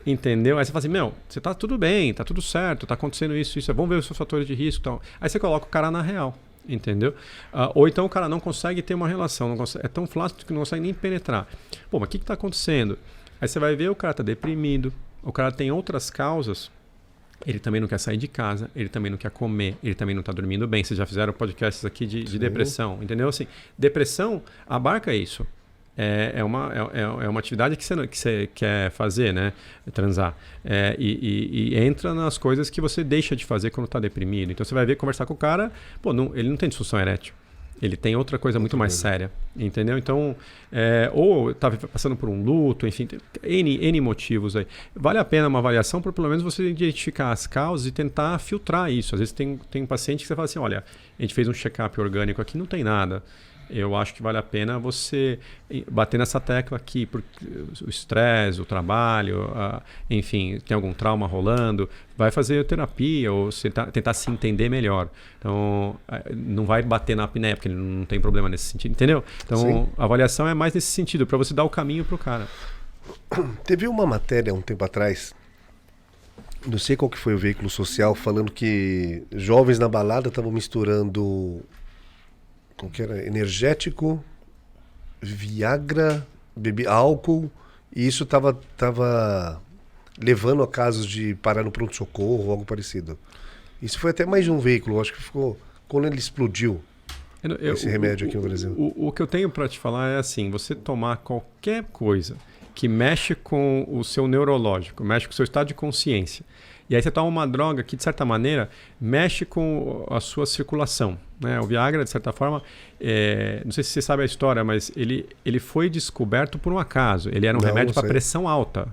S3: Entendeu? Aí você fala assim, você tá tudo bem, tá tudo certo, tá acontecendo isso, vamos ver os seus fatores de risco e tal. Aí você coloca o cara na real. Entendeu? Ou então o cara não consegue ter uma relação, é tão flácido que não consegue nem penetrar. Mas o que está acontecendo? Aí você vai ver, o cara está deprimido, o cara tem outras causas, ele também não quer sair de casa, ele também não quer comer, ele também não está dormindo bem. Vocês já fizeram podcasts aqui de depressão, entendeu? Assim, depressão abarca isso. É uma atividade que você quer fazer, né? Transar. E entra nas coisas que você deixa de fazer quando está deprimido. Então você vai ver, conversar com o cara, ele não tem disfunção erétil. Ele tem outra coisa muito mais séria, entendeu? Então, ou está passando por um luto, enfim, tem N motivos aí. Vale a pena uma avaliação para pelo menos você identificar as causas e tentar filtrar isso. Às vezes tem um paciente que você fala assim, olha, a gente fez um check-up orgânico aqui, não tem nada. Eu acho que vale a pena você bater nessa tecla aqui, porque o estresse, o trabalho, enfim, tem algum trauma rolando, vai fazer terapia ou tentar se entender melhor. Então, não vai bater na apneia, porque não tem problema nesse sentido, entendeu? Então, sim, a avaliação é mais nesse sentido, para você dar o caminho para o cara.
S1: Teve uma matéria um tempo atrás, não sei qual que foi o veículo social, falando que jovens na balada estavam misturando... Como que era? Energético, Viagra, álcool, e isso tava levando a casos de parar no pronto-socorro ou algo parecido. Isso foi até mais de um veículo, acho que ficou... Quando ele explodiu, esse remédio aqui no Brasil?
S3: O que eu tenho para te falar é assim, você tomar qualquer coisa que mexe com o seu neurológico, mexe com o seu estado de consciência, e aí você toma uma droga que, de certa maneira, mexe com a sua circulação. Né? O Viagra, de certa forma, não sei se você sabe a história, mas ele foi descoberto por um acaso. Ele era um remédio para pressão alta.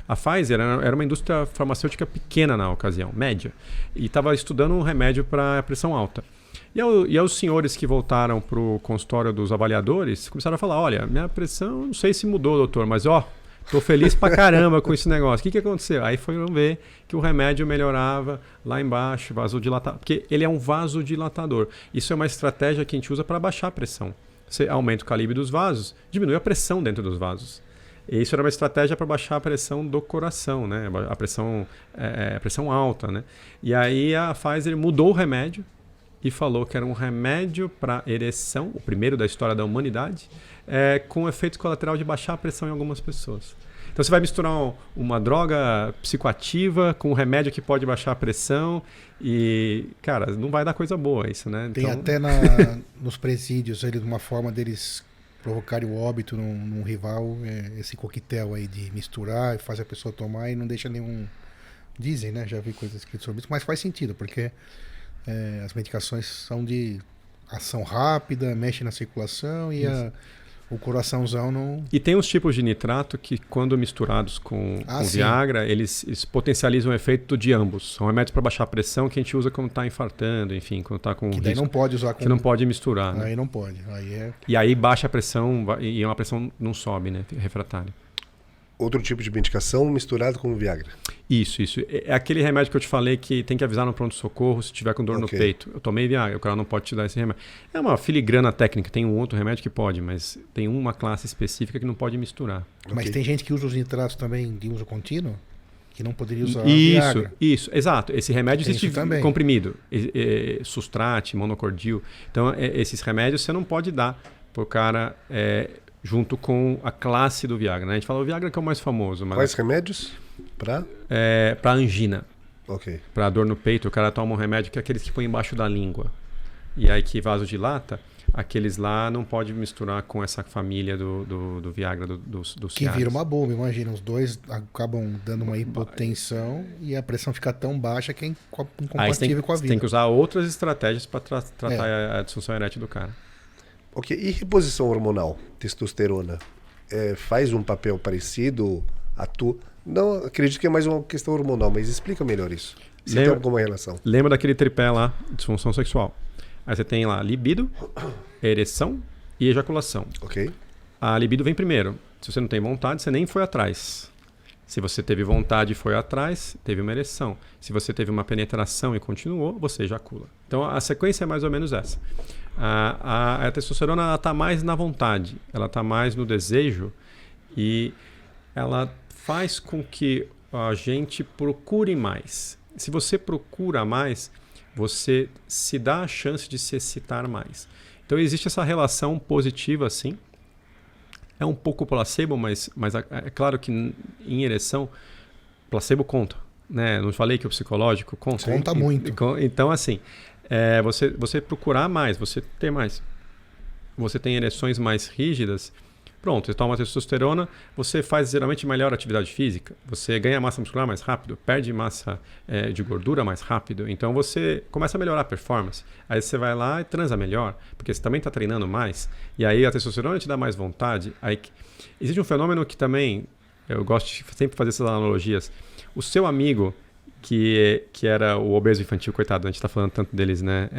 S3: A Pfizer era uma indústria farmacêutica pequena na ocasião, média, e estava estudando um remédio para pressão alta. E aí os senhores que voltaram para o consultório dos avaliadores começaram a falar, olha, minha pressão, não sei se mudou, doutor, mas tô feliz pra caramba com esse negócio. O que aconteceu? Aí foram ver que o remédio melhorava lá embaixo, vasodilatador, porque ele é um vasodilatador. Isso é uma estratégia que a gente usa para baixar a pressão. Você aumenta o calibre dos vasos, diminui a pressão dentro dos vasos. E isso era uma estratégia para baixar a pressão do coração, né? A pressão alta, né? E aí a Pfizer mudou o remédio e falou que era um remédio para ereção, o primeiro da história da humanidade, com efeito colateral de baixar a pressão em algumas pessoas. Então você vai misturar uma droga psicoativa com um remédio que pode baixar a pressão e, cara, não vai dar coisa boa isso, né?
S2: Tem até nos presídios uma forma deles provocarem o óbito num rival, esse coquetel aí de misturar e fazer a pessoa tomar e não deixa nenhum... Dizem, né? Já vi coisas escritas sobre isso, mas faz sentido, porque as medicações são de ação rápida, mexe na circulação e o coraçãozão não...
S3: E tem uns tipos de nitrato que, quando misturados com Viagra, eles potencializam o efeito de ambos. São remédios para baixar a pressão que a gente usa quando está infartando, enfim, quando está com
S2: que daí não pode usar com...
S3: Que não pode misturar.
S2: Aí
S3: né?
S2: não pode.
S3: E aí baixa a pressão e a pressão não sobe, né? Refratário.
S1: Outro tipo de medicação misturado com o Viagra.
S3: Isso. É aquele remédio que eu te falei que tem que avisar no pronto-socorro se tiver com dor no peito. Eu tomei Viagra, o cara não pode te dar esse remédio. É uma filigrana técnica, tem um outro remédio que pode, mas tem uma classe específica que não pode misturar.
S2: Mas tem gente que usa os nitratos também de uso contínuo? Que não poderia usar Viagra.
S3: Isso, exato. Esse remédio existe comprimido. Sustrate, monocordil. Então, esses remédios você não pode dar pro cara... junto com a classe do Viagra. Né? A gente fala o Viagra que é o mais famoso. Mas
S1: quais remédios?
S3: Para angina.
S1: Ok.
S3: Para dor no peito, o cara toma um remédio que é aqueles que põe embaixo da língua. E aí que vasodilata, aqueles lá não pode misturar com essa família do Viagra, dos
S2: que vira uma bomba, imagina. Os dois acabam dando uma hipotensão e a pressão fica tão baixa que é incompatível com a vida.
S3: Você tem que usar outras estratégias para tratar a disfunção erétil do cara.
S1: Ok, e reposição hormonal, testosterona, faz um papel parecido, atua? Não, acredito que é mais uma questão hormonal, mas explica melhor isso. Se tem alguma relação.
S3: Lembra daquele tripé lá, disfunção sexual. Aí você tem lá libido, ereção e ejaculação.
S1: Ok.
S3: A libido vem primeiro. Se você não tem vontade, você nem foi atrás. Se você teve vontade e foi atrás, teve uma ereção. Se você teve uma penetração e continuou, você ejacula. Então a sequência é mais ou menos essa. A testosterona está mais na vontade, ela está mais no desejo e ela faz com que a gente procure mais. Se você procura mais, você se dá a chance de se excitar mais. Então existe essa relação positiva, sim. É um pouco placebo, mas é claro que em ereção, placebo conta. Né? Não falei que o psicológico conta?
S2: Conta muito.
S3: Então, assim, você procurar mais, você ter mais. Você tem ereções mais rígidas, pronto, você toma testosterona, você faz geralmente melhor atividade física, você ganha massa muscular mais rápido, perde massa de gordura mais rápido, então você começa a melhorar a performance. Aí você vai lá e transa melhor, porque você também está treinando mais, e aí a testosterona te dá mais vontade. Aí, existe um fenômeno que também, eu gosto de sempre fazer essas analogias, o seu amigo que era o obeso infantil, coitado, a gente está falando tanto deles, né?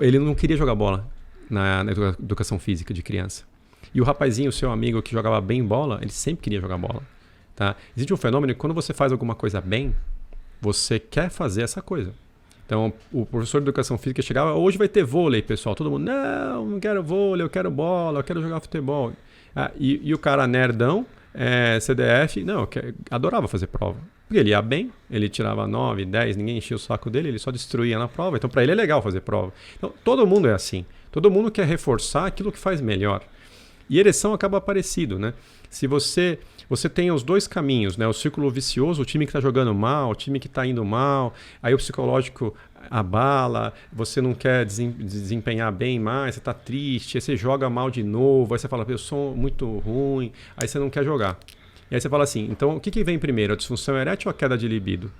S3: Ele não queria jogar bola na educação física de criança. E o rapazinho, o seu amigo que jogava bem bola, ele sempre queria jogar bola. Tá? Existe um fenômeno que quando você faz alguma coisa bem, você quer fazer essa coisa. Então, o professor de educação física chegava, hoje vai ter vôlei, pessoal. Todo mundo, não quero vôlei, eu quero bola, eu quero jogar futebol. E o cara nerdão, CDF, adorava fazer prova. Porque ele ia bem, ele tirava 9, 10, ninguém enchia o saco dele, ele só destruía na prova. Então, para ele é legal fazer prova. Então, todo mundo é assim. Todo mundo quer reforçar aquilo que faz melhor. E ereção acaba parecido, né? Se você tem os dois caminhos, né? O círculo vicioso, o time que está jogando mal, o time que está indo mal, aí o psicológico abala, você não quer desempenhar bem mais, você está triste, aí você joga mal de novo, aí você fala, eu sou muito ruim, aí você não quer jogar. E aí você fala assim, então o que vem primeiro, a disfunção erétil ou a queda de libido?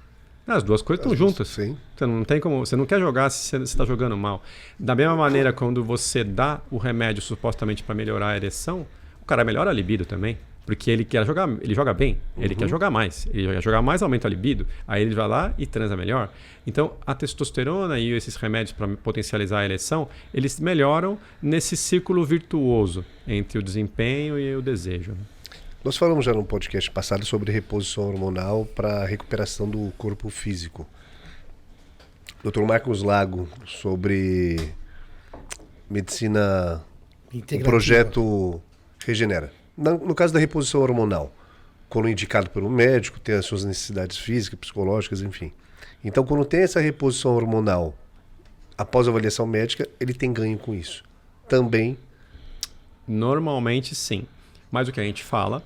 S3: As duas coisas estão juntas.
S1: Sim.
S3: Você não quer jogar se você está jogando mal. Da mesma maneira, quando você dá o remédio supostamente para melhorar a ereção, o cara melhora a libido também. Porque ele quer jogar, ele joga bem, ele quer jogar mais. Ele quer jogar mais, aumenta a libido. Aí ele vai lá e transa melhor. Então, a testosterona e esses remédios para potencializar a ereção, eles melhoram nesse círculo virtuoso entre o desempenho e o desejo.
S1: Nós falamos já no podcast passado sobre reposição hormonal para recuperação do corpo físico. Dr. Marcos Lago, sobre medicina, o projeto Regenera. No caso da reposição hormonal, quando indicado por um médico, tem as suas necessidades físicas, psicológicas, enfim. Então, quando tem essa reposição hormonal, após a avaliação médica, ele tem ganho com isso. Também?
S3: Normalmente, sim. Mas o que a gente fala,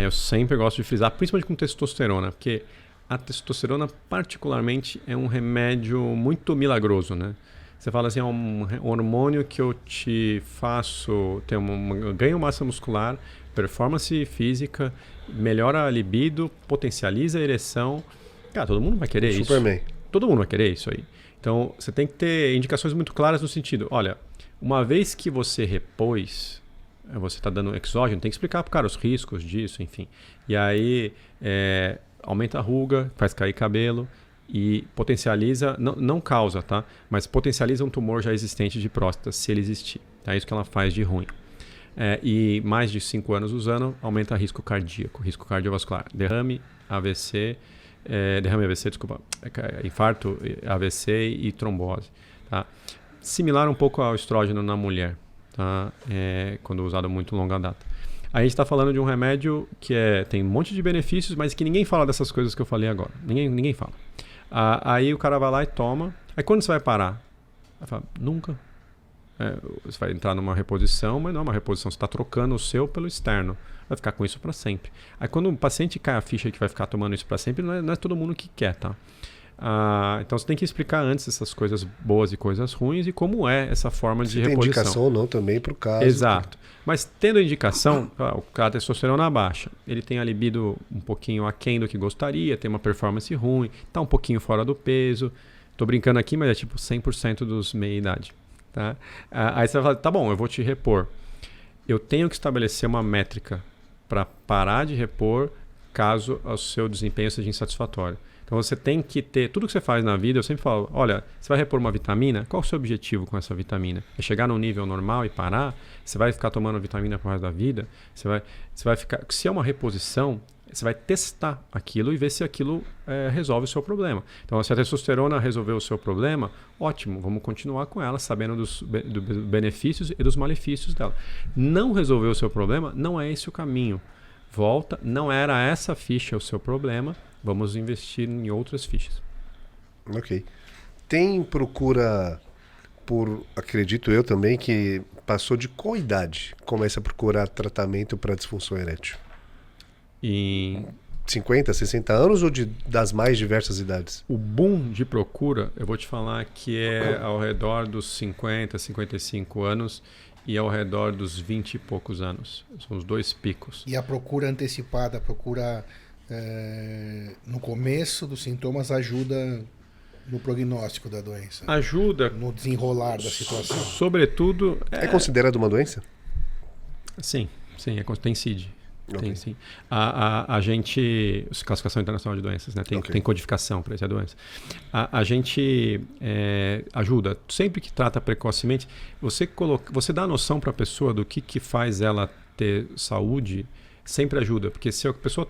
S3: eu sempre gosto de frisar, principalmente com testosterona, porque a testosterona particularmente é um remédio muito milagroso, né? Você fala assim, é um hormônio que eu te faço ter ganho massa muscular, performance física, melhora a libido, potencializa a ereção. Cara, todo mundo vai querer isso.
S1: Superman.
S3: Todo mundo vai querer isso aí. Então, você tem que ter indicações muito claras no sentido, olha, uma vez que você repôs, você está dando exógeno, tem que explicar para o cara os riscos disso, enfim. E aí, aumenta a ruga, faz cair cabelo e potencializa, não causa, tá? Mas potencializa um tumor já existente de próstata, se ele existir. É isso que ela faz de ruim. E mais de 5 anos usando, aumenta risco cardíaco, risco cardiovascular. Derrame, AVC, infarto, AVC e trombose. Tá? Similar um pouco ao estrógeno na mulher, tá? Quando usado muito longa data. A gente está falando de um remédio que tem um monte de benefícios, mas que ninguém fala dessas coisas que eu falei agora. Ninguém fala. Aí o cara vai lá e toma. Aí quando você vai parar? Vai falar, nunca. Você vai entrar numa reposição, mas não é uma reposição. Você está trocando o seu pelo externo. Vai ficar com isso para sempre. Aí quando o paciente cai a ficha que vai ficar tomando isso para sempre, não é todo mundo que quer, tá? Então você tem que explicar antes essas coisas boas e coisas ruins e como é essa forma de reposição.
S1: Tem indicação ou não também para o caso.
S3: Exato. Mas tendo indicação, o cara tem testosterona baixa, ele tem a libido um pouquinho aquém do que gostaria, tem uma performance ruim, está um pouquinho fora do peso. Estou brincando aqui, mas é tipo 100% dos meia-idade. Tá? Aí você vai falar, tá bom, eu vou te repor. Eu tenho que estabelecer uma métrica para parar de repor caso o seu desempenho seja insatisfatório. Então você tem que ter, tudo que você faz na vida, eu sempre falo, olha, você vai repor uma vitamina, qual é o seu objetivo com essa vitamina? É chegar num nível normal e parar? Você vai ficar tomando vitamina pro resto da vida? Você vai ficar, se é uma reposição, você vai testar aquilo e ver se aquilo resolve o seu problema. Então se a testosterona resolveu o seu problema, ótimo, vamos continuar com ela, sabendo dos benefícios e dos malefícios dela. Não resolveu o seu problema, não é esse o caminho. Volta, não era essa ficha o seu problema, vamos investir em outras fichas.
S1: Ok. Tem procura por, acredito eu também, que passou de qual idade começa a procurar tratamento para disfunção erétil?
S3: Em
S1: 50, 60 anos ou das mais diversas idades?
S3: O boom de procura, eu vou te falar que é ao redor dos 50, 55 anos e ao redor dos 20 e poucos anos. São os dois picos.
S2: E a procura antecipada, a procura no começo dos sintomas ajuda no prognóstico da doença?
S3: Ajuda.
S2: No desenrolar da situação?
S3: Sobretudo...
S1: É considerado uma doença?
S3: Sim, tem CID.
S1: Okay.
S3: Tem sim. A gente... Classificação Internacional de Doenças, né? Tem codificação para essa doença. A gente ajuda. Sempre que trata precocemente, você dá a noção para a pessoa do que faz ela ter saúde, sempre ajuda. Porque se a pessoa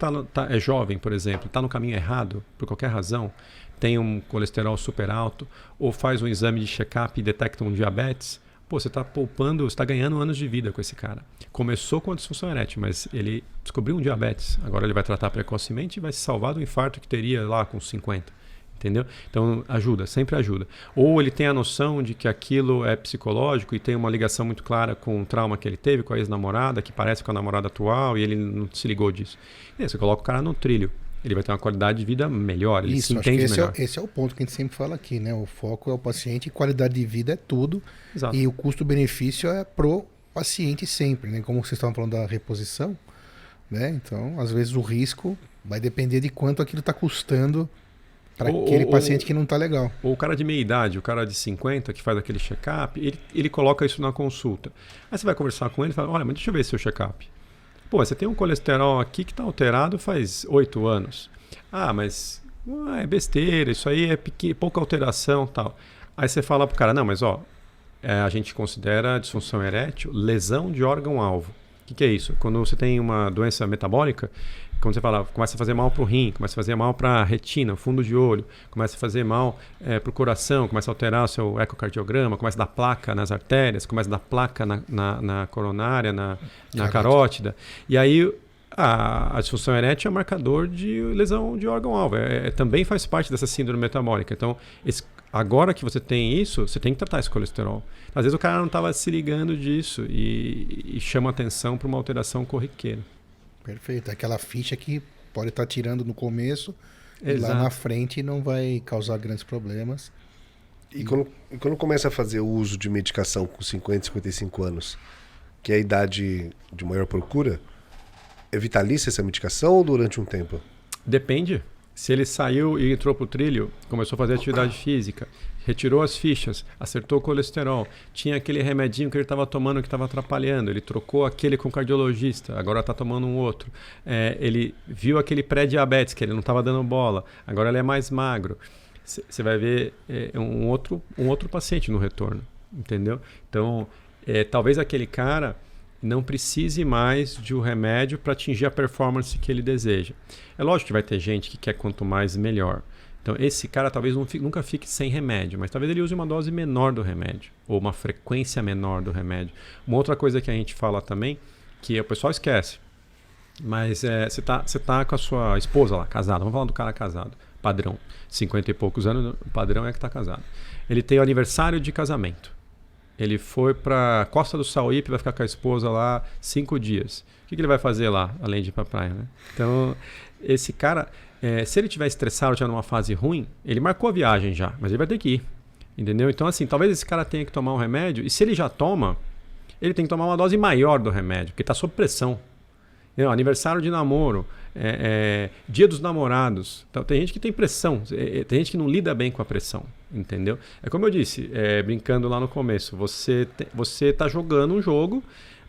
S3: é jovem, por exemplo, está no caminho errado, por qualquer razão, tem um colesterol super alto, ou faz um exame de check-up e detecta um diabetes, você está poupando, você está ganhando anos de vida com esse cara. Começou com a disfunção erétil, mas ele descobriu um diabetes. Agora ele vai tratar precocemente e vai se salvar do infarto que teria lá com 50. Entendeu? Então ajuda, sempre ajuda. Ou ele tem a noção de que aquilo é psicológico e tem uma ligação muito clara com o trauma que ele teve com a ex-namorada, que parece com a namorada atual, e ele não se ligou disso. E aí você coloca o cara no trilho. Ele vai ter uma qualidade de vida melhor, ele se entende melhor.
S2: Esse é o ponto que a gente sempre fala aqui, né? O foco é o paciente e qualidade de vida é tudo.
S3: Exato.
S2: E o custo-benefício é pro paciente sempre, né? Como vocês estavam falando da reposição, né? Então, às vezes o risco vai depender de quanto aquilo está custando para aquele paciente que não está legal.
S3: Ou o cara de meia idade, o cara de 50 que faz aquele check-up, ele coloca isso na consulta. Aí você vai conversar com ele e fala, olha, mas deixa eu ver seu check-up. Pô, você tem um colesterol aqui que está alterado faz 8 anos. Ah, mas é besteira, isso aí é pouca alteração e tal. Aí você fala pro cara, não, mas ó, a gente considera disfunção erétil lesão de órgão-alvo. O que é isso? Quando você tem uma doença metabólica, quando você fala, começa a fazer mal para o rim, começa a fazer mal para a retina, fundo de olho, começa a fazer mal para o coração, começa a alterar o seu ecocardiograma, começa a dar placa nas artérias, começa a dar placa na coronária, na carótida. E aí a disfunção erétil é marcador de lesão de órgão-alvo. Também faz parte dessa síndrome metabólica. Então, agora que você tem isso, você tem que tratar esse colesterol. Às vezes o cara não estava se ligando disso e chama atenção para uma alteração corriqueira.
S2: Perfeito. Aquela ficha que pode estar tirando no começo e
S3: Exato.
S2: lá na frente não vai causar grandes problemas.
S1: E quando começa a fazer o uso de medicação com 50, 55 anos, que é a idade de maior procura, é vitalícia essa medicação ou durante um tempo?
S3: Depende. Se ele saiu e entrou para o trilho, começou a fazer atividade física, retirou as fichas, acertou o colesterol, tinha aquele remedinho que ele estava tomando que estava atrapalhando, ele trocou aquele com o cardiologista, agora está tomando um outro. Ele viu aquele pré-diabetes, que ele não estava dando bola, agora ele é mais magro. Você vai ver um outro paciente no retorno, entendeu? Então, talvez aquele cara não precise mais de um remédio para atingir a performance que ele deseja. É lógico que vai ter gente que quer quanto mais melhor. Então, esse cara talvez nunca fique sem remédio, mas talvez ele use uma dose menor do remédio, ou uma frequência menor do remédio. Uma outra coisa que a gente fala também, que o pessoal esquece, mas você tá com a sua esposa lá, casada, vamos falar do cara casado, padrão, 50 e poucos anos, o padrão é que está casado. Ele tem o aniversário de casamento. Ele foi para Costa do Sauípe, vai ficar com a esposa lá 5 dias. O que ele vai fazer lá, além de ir para a praia, né? Então, esse cara, se ele estiver estressado, estiver numa fase ruim, ele marcou a viagem já, mas ele vai ter que ir. Entendeu? Então, assim, talvez esse cara tenha que tomar um remédio, e se ele já toma, ele tem que tomar uma dose maior do remédio, porque está sob pressão. Aniversário de namoro, dia dos namorados. Então, tem gente que tem pressão, tem gente que não lida bem com a pressão, entendeu? É como eu disse, brincando lá no começo, você está jogando um jogo,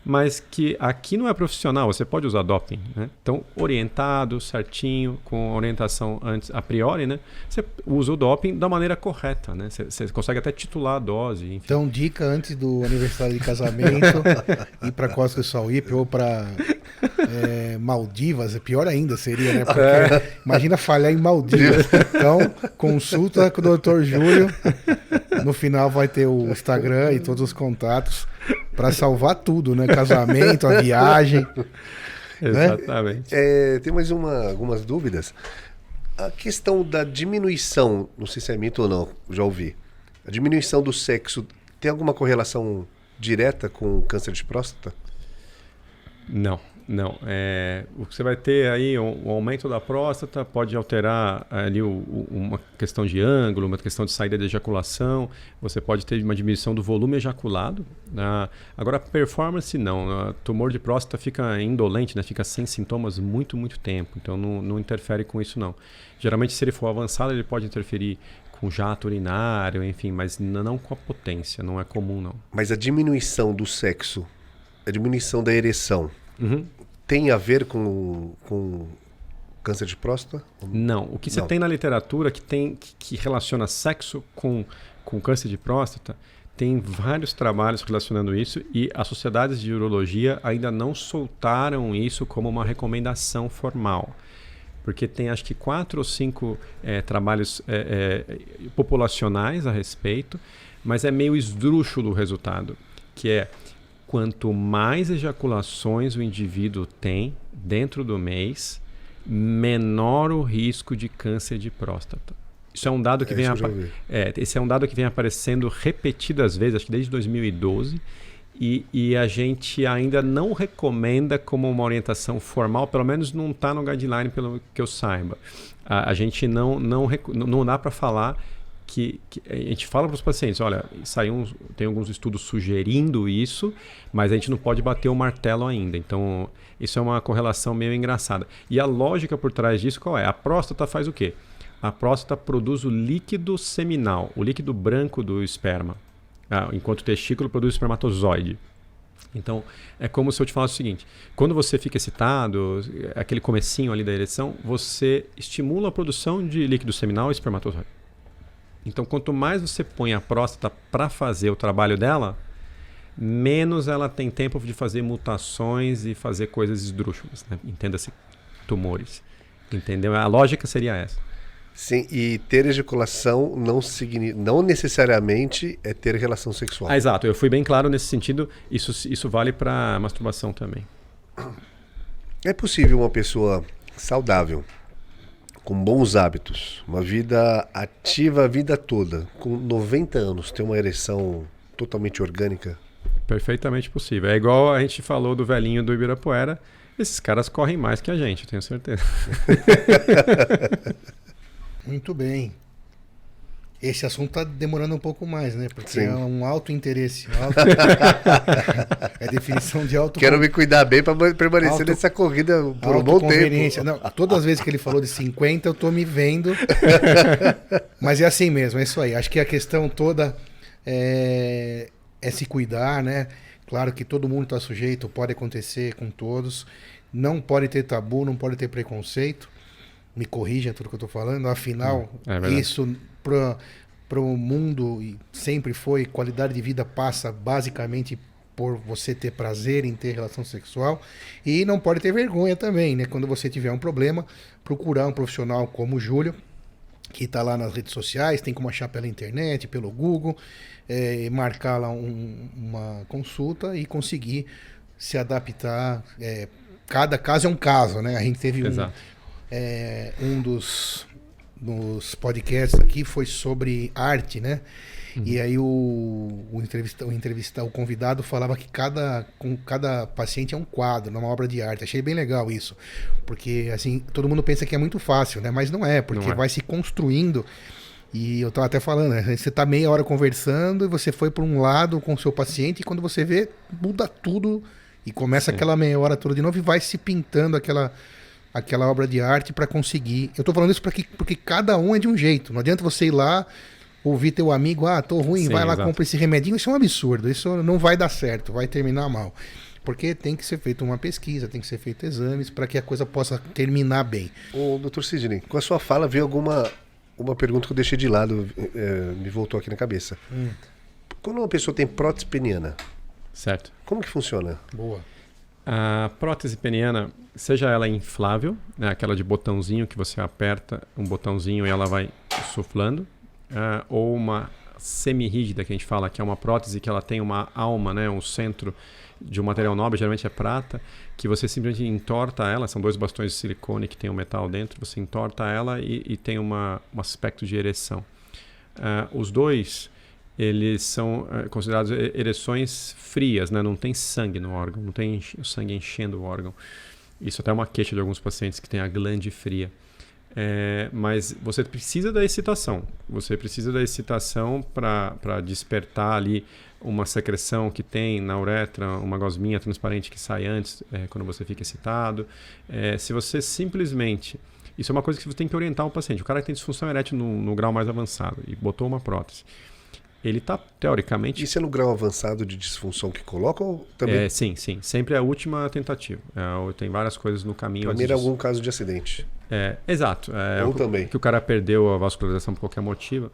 S3: mas que aqui não é profissional, você pode usar doping, né? Então, orientado, certinho, com orientação antes, a priori, né? Você usa o doping da maneira correta, né? Você consegue até titular a dose, enfim.
S2: Então, dica antes do aniversário de casamento, ir para Costa do Sauípe ou para Maldivas, pior ainda seria, né? Porque imagina falhar em Maldivas. Então, consulta com o Dr. Júlio. No final vai ter o Instagram e todos os contatos para salvar tudo, né? Casamento, a viagem.
S3: Exatamente.
S1: Né? Tem mais algumas dúvidas. A questão da diminuição, não sei se é mito ou não, já ouvi. A diminuição do sexo tem alguma correlação direta com câncer de próstata?
S3: Não. O que você vai ter aí, o aumento da próstata pode alterar ali uma questão de ângulo, uma questão de saída de ejaculação, você pode ter uma diminuição do volume ejaculado. Agora, performance não. Tumor de próstata fica indolente, né? Fica sem sintomas muito, muito tempo, então não interfere com isso não. Geralmente, se ele for avançado, ele pode interferir com jato urinário, enfim, mas não com a potência, não é comum não.
S1: Mas a diminuição do sexo, a diminuição da ereção, tem a ver com câncer de próstata?
S3: Não. O que você tem na literatura que relaciona sexo com câncer de próstata, tem vários trabalhos relacionando isso e as sociedades de urologia ainda não soltaram isso como uma recomendação formal. Porque tem acho que 4 ou 5 trabalhos populacionais a respeito, mas é meio esdrúxulo o resultado, que é quanto mais ejaculações o indivíduo tem dentro do mês, menor o risco de câncer de próstata. Isso é um dado que esse é um dado que vem aparecendo repetidas vezes, acho que desde 2012, e a gente ainda não recomenda como uma orientação formal, pelo menos não está no guideline, pelo que eu saiba. A gente não dá para falar que a gente fala para os pacientes, olha, tem alguns estudos sugerindo isso, mas a gente não pode bater o martelo ainda. Então, isso é uma correlação meio engraçada. E a lógica por trás disso qual é? A próstata faz o quê? A próstata produz o líquido seminal, o líquido branco do esperma, enquanto o testículo produz o espermatozoide. Então, é como se eu te falasse o seguinte, quando você fica excitado, aquele comecinho ali da ereção, você estimula a produção de líquido seminal e espermatozoide. Então, quanto mais você põe a próstata para fazer o trabalho dela, menos ela tem tempo de fazer mutações e fazer coisas esdrúxulas, né? Entenda-se, tumores. Entendeu? A lógica seria essa.
S1: Sim, e ter ejaculação não necessariamente é ter relação sexual.
S3: Exato, eu fui bem claro nesse sentido. Isso vale para masturbação também.
S1: É possível uma pessoa saudável, com bons hábitos, uma vida ativa a vida toda, com 90 anos, ter uma ereção totalmente orgânica?
S3: Perfeitamente possível. É igual a gente falou do velhinho do Ibirapuera. Esses caras correm mais que a gente, eu tenho certeza.
S2: Muito bem. Esse assunto está demorando um pouco mais, né? Porque
S1: Sim.
S2: é um alto interesse. É definição de alto...
S1: Quero me cuidar bem para permanecer nessa corrida por um bom tempo.
S2: Não, todas as vezes que ele falou de 50, eu tô me vendo. Mas é assim mesmo, é isso aí. Acho que a questão toda é se cuidar, né? Claro que todo mundo está sujeito, pode acontecer com todos. Não pode ter tabu, não pode ter preconceito. Me corrija tudo que eu estou falando. Afinal, isso para o mundo sempre foi, qualidade de vida passa basicamente por você ter prazer em ter relação sexual, e não pode ter vergonha também, né? Quando você tiver um problema, procurar um profissional como o Júlio, que está lá nas redes sociais, tem como achar pela internet, pelo Google, marcar lá uma consulta e conseguir se adaptar. Cada caso é um caso, né? A gente teve um dos podcasts aqui foi sobre arte, né? Uhum. E aí o convidado falava que cada paciente é um quadro, uma obra de arte. Achei bem legal isso, porque assim todo mundo pensa que é muito fácil, né? Mas não é, porque vai se construindo. E eu estava até falando, né? Você está meia hora conversando e você foi para um lado com o seu paciente, e quando você vê, muda tudo e começa aquela meia hora toda de novo e vai se pintando aquela obra de arte para conseguir. Eu tô falando isso porque cada um é de um jeito. Não adianta você ir lá, ouvir teu amigo, tô ruim, vai lá, compra esse remedinho. Isso é um absurdo, isso não vai dar certo, vai terminar mal. Porque tem que ser feita uma pesquisa, tem que ser feito exames para que a coisa possa terminar bem.
S1: Ô, Dr. Sidney, com a sua fala veio uma pergunta que eu deixei de lado, me voltou aqui na cabeça. Quando uma pessoa tem prótese peniana,
S3: certo,
S1: como que funciona?
S2: Boa.
S3: A prótese peniana, seja ela inflável, né, aquela de botãozinho que você aperta um botãozinho e ela vai suflando, ou uma semi-rígida que a gente fala, que é uma prótese que ela tem uma alma, né, um centro de um material nobre, geralmente é prata, que você simplesmente entorta ela, são 2 bastões de silicone que tem um metal dentro, você entorta ela e tem um aspecto de ereção. Os dois, eles são considerados ereções frias, né? Não tem sangue no órgão, não tem o sangue enchendo o órgão. Isso até é uma queixa de alguns pacientes que têm a glande fria. Mas você precisa da excitação. Você precisa da excitação para despertar ali uma secreção que tem na uretra, uma gosminha transparente que sai antes, quando você fica excitado. Se você simplesmente... Isso é uma coisa que você tem que orientar o paciente. O cara que tem disfunção erétil no grau mais avançado e botou uma prótese, ele está, teoricamente...
S1: Isso é no grau avançado de disfunção que coloca ou também?
S3: Sim. Sempre é a última tentativa. Tem várias coisas no caminho.
S1: Primeiro algum caso de acidente.
S3: Exato.
S1: Ou também.
S3: Que o cara perdeu a vascularização por qualquer motivo.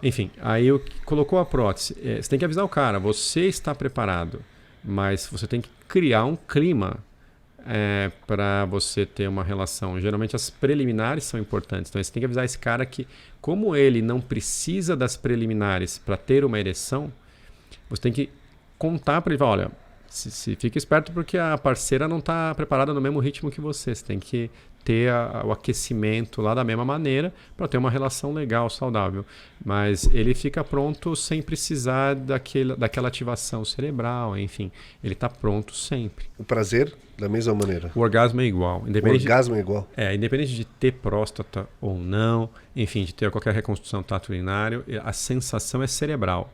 S3: Enfim, aí colocou a prótese. Você tem que avisar o cara, você está preparado, mas você tem que criar um clima para você ter uma relação. Geralmente as preliminares são importantes. Então você tem que avisar esse cara que, como ele não precisa das preliminares para ter uma ereção, você tem que contar para ele, olha, Se fica esperto porque a parceira não está preparada no mesmo ritmo que você. Você tem que ter o aquecimento lá da mesma maneira para ter uma relação legal, saudável. Mas ele fica pronto sem precisar daquela ativação cerebral, enfim. Ele está pronto sempre.
S1: O prazer, da mesma maneira.
S3: O orgasmo é igual.
S1: O orgasmo é igual.
S3: Independente de ter próstata ou não, enfim, de ter qualquer reconstrução trato urinário, a sensação é cerebral.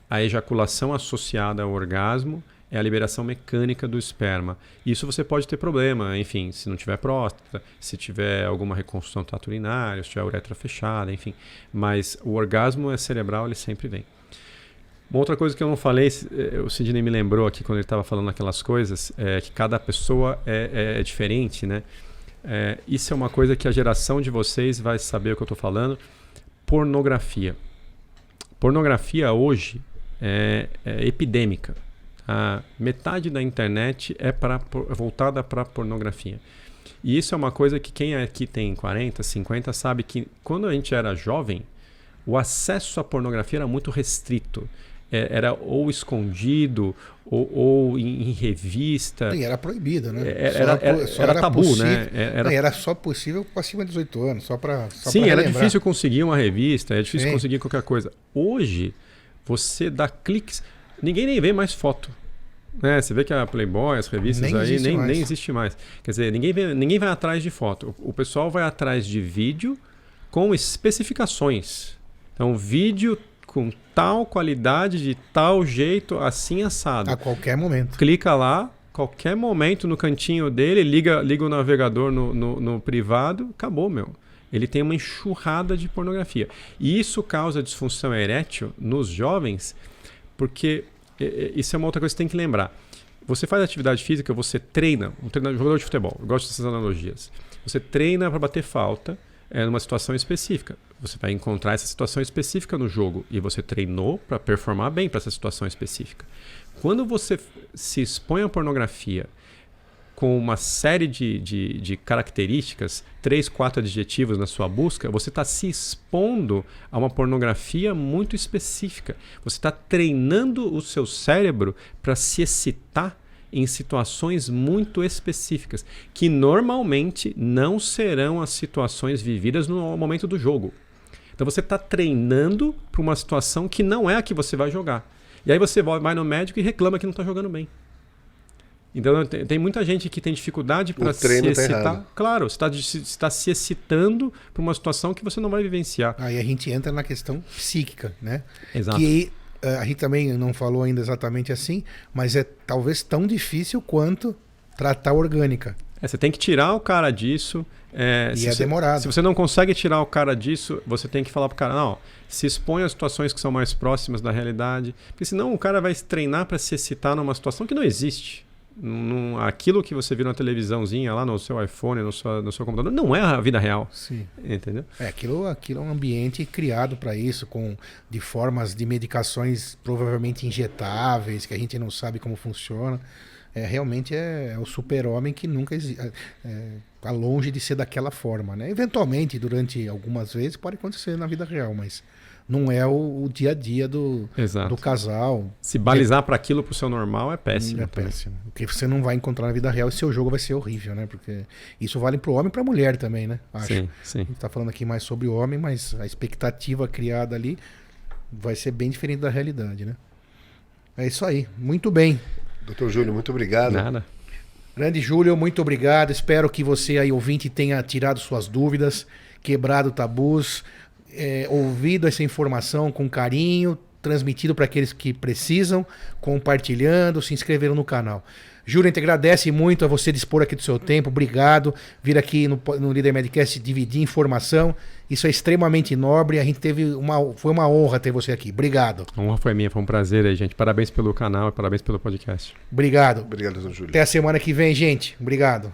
S3: A ejaculação associada ao orgasmo é a liberação mecânica do esperma. Isso você pode ter problema, enfim, se não tiver próstata, se tiver alguma reconstrução trato urinário, se tiver a uretra fechada, enfim. Mas o orgasmo é cerebral, ele sempre vem. Uma outra coisa que eu não falei, o Sidney me lembrou aqui quando ele estava falando aquelas coisas, é que cada pessoa é diferente, né? Isso é uma coisa que a geração de vocês vai saber o que eu estou falando. Pornografia. Pornografia hoje é epidêmica. Metade da internet é voltada para pornografia. E isso é uma coisa que quem aqui tem 40, 50 sabe que quando a gente era jovem, o acesso à pornografia era muito restrito. Era ou escondido ou em revista.
S2: E era proibido, né?
S3: Era tabu,
S2: possível,
S3: né?
S2: Era só possível para acima de 18 anos, só para
S3: Sim, era difícil conseguir uma revista, é difícil conseguir qualquer coisa. Hoje, você dá cliques, ninguém nem vê mais foto. Né? Você vê que a Playboy, as revistas nem existe mais. Quer dizer, ninguém vai atrás de foto. O pessoal vai atrás de vídeo com especificações. Então, vídeo com tal qualidade, de tal jeito, assim assado.
S2: A qualquer momento.
S3: Clica lá, qualquer momento no cantinho dele, liga o navegador no privado, acabou, meu. Ele tem uma enxurrada de pornografia. E isso causa disfunção erétil nos jovens, porque isso é uma outra coisa que você tem que lembrar. Você faz atividade física, você treina, um jogador de futebol, eu gosto dessas analogias. Você treina para bater falta numa situação específica. Você vai encontrar essa situação específica no jogo e você treinou para performar bem para essa situação específica. Quando você se expõe à pornografia com uma série de características, 3, 4 adjetivos na sua busca, você está se expondo a uma pornografia muito específica. Você está treinando o seu cérebro para se excitar em situações muito específicas, que normalmente não serão as situações vividas no momento do jogo. Então você está treinando para uma situação que não é a que você vai jogar. E aí você vai no médico e reclama que não está jogando bem. Então tem muita gente que tem dificuldade para se excitar.
S1: Tá,
S3: claro, você está se excitando para uma situação que você não vai vivenciar.
S2: Aí a gente entra na questão psíquica, né?
S3: Exato.
S2: Que a gente também não falou ainda exatamente assim, mas é talvez tão difícil quanto tratar a orgânica.
S3: Você tem que tirar o cara disso.
S2: Demorado.
S3: Se você não consegue tirar o cara disso, você tem que falar pro cara, não, se expõe a situações que são mais próximas da realidade, porque senão o cara vai se treinar para se excitar numa situação que não existe. Aquilo que você viu na televisãozinha lá no seu iPhone, no seu computador, não é a vida real.
S2: Sim.
S3: Entendeu?
S2: Aquilo é um ambiente criado para isso, de formas de medicações provavelmente injetáveis, que a gente não sabe como funciona. Realmente é o super-homem que nunca está longe de ser daquela forma, né? Eventualmente, durante algumas vezes, pode acontecer na vida real, mas não é o dia a dia do casal.
S3: Se balizar para aquilo, para o seu normal, é péssimo.
S2: É péssimo. Porque você não vai encontrar na vida real e seu jogo vai ser horrível, né? Porque isso vale para o homem e para a mulher também, né? Acho.
S3: Sim.
S2: A gente está falando aqui mais sobre o homem, mas a expectativa criada ali vai ser bem diferente da realidade, né? É isso aí. Muito bem.
S1: Dr. Júlio, muito obrigado.
S3: Nada.
S2: Grande Júlio, muito obrigado. Espero que você aí, ouvinte, tenha tirado suas dúvidas, quebrado tabus, ouvido essa informação com carinho, transmitido para aqueles que precisam, compartilhando, se inscreveram no canal. Júlio, a gente agradece muito a você dispor aqui do seu tempo. Obrigado. Vir aqui no Líder Medcast dividir informação. Isso é extremamente nobre. A gente foi uma honra ter você aqui. Obrigado.
S3: A honra foi minha, foi um prazer aí, gente. Parabéns pelo canal e parabéns pelo podcast.
S2: Obrigado.
S1: Obrigado, Dr. Júlio.
S2: Até a semana que vem, gente. Obrigado.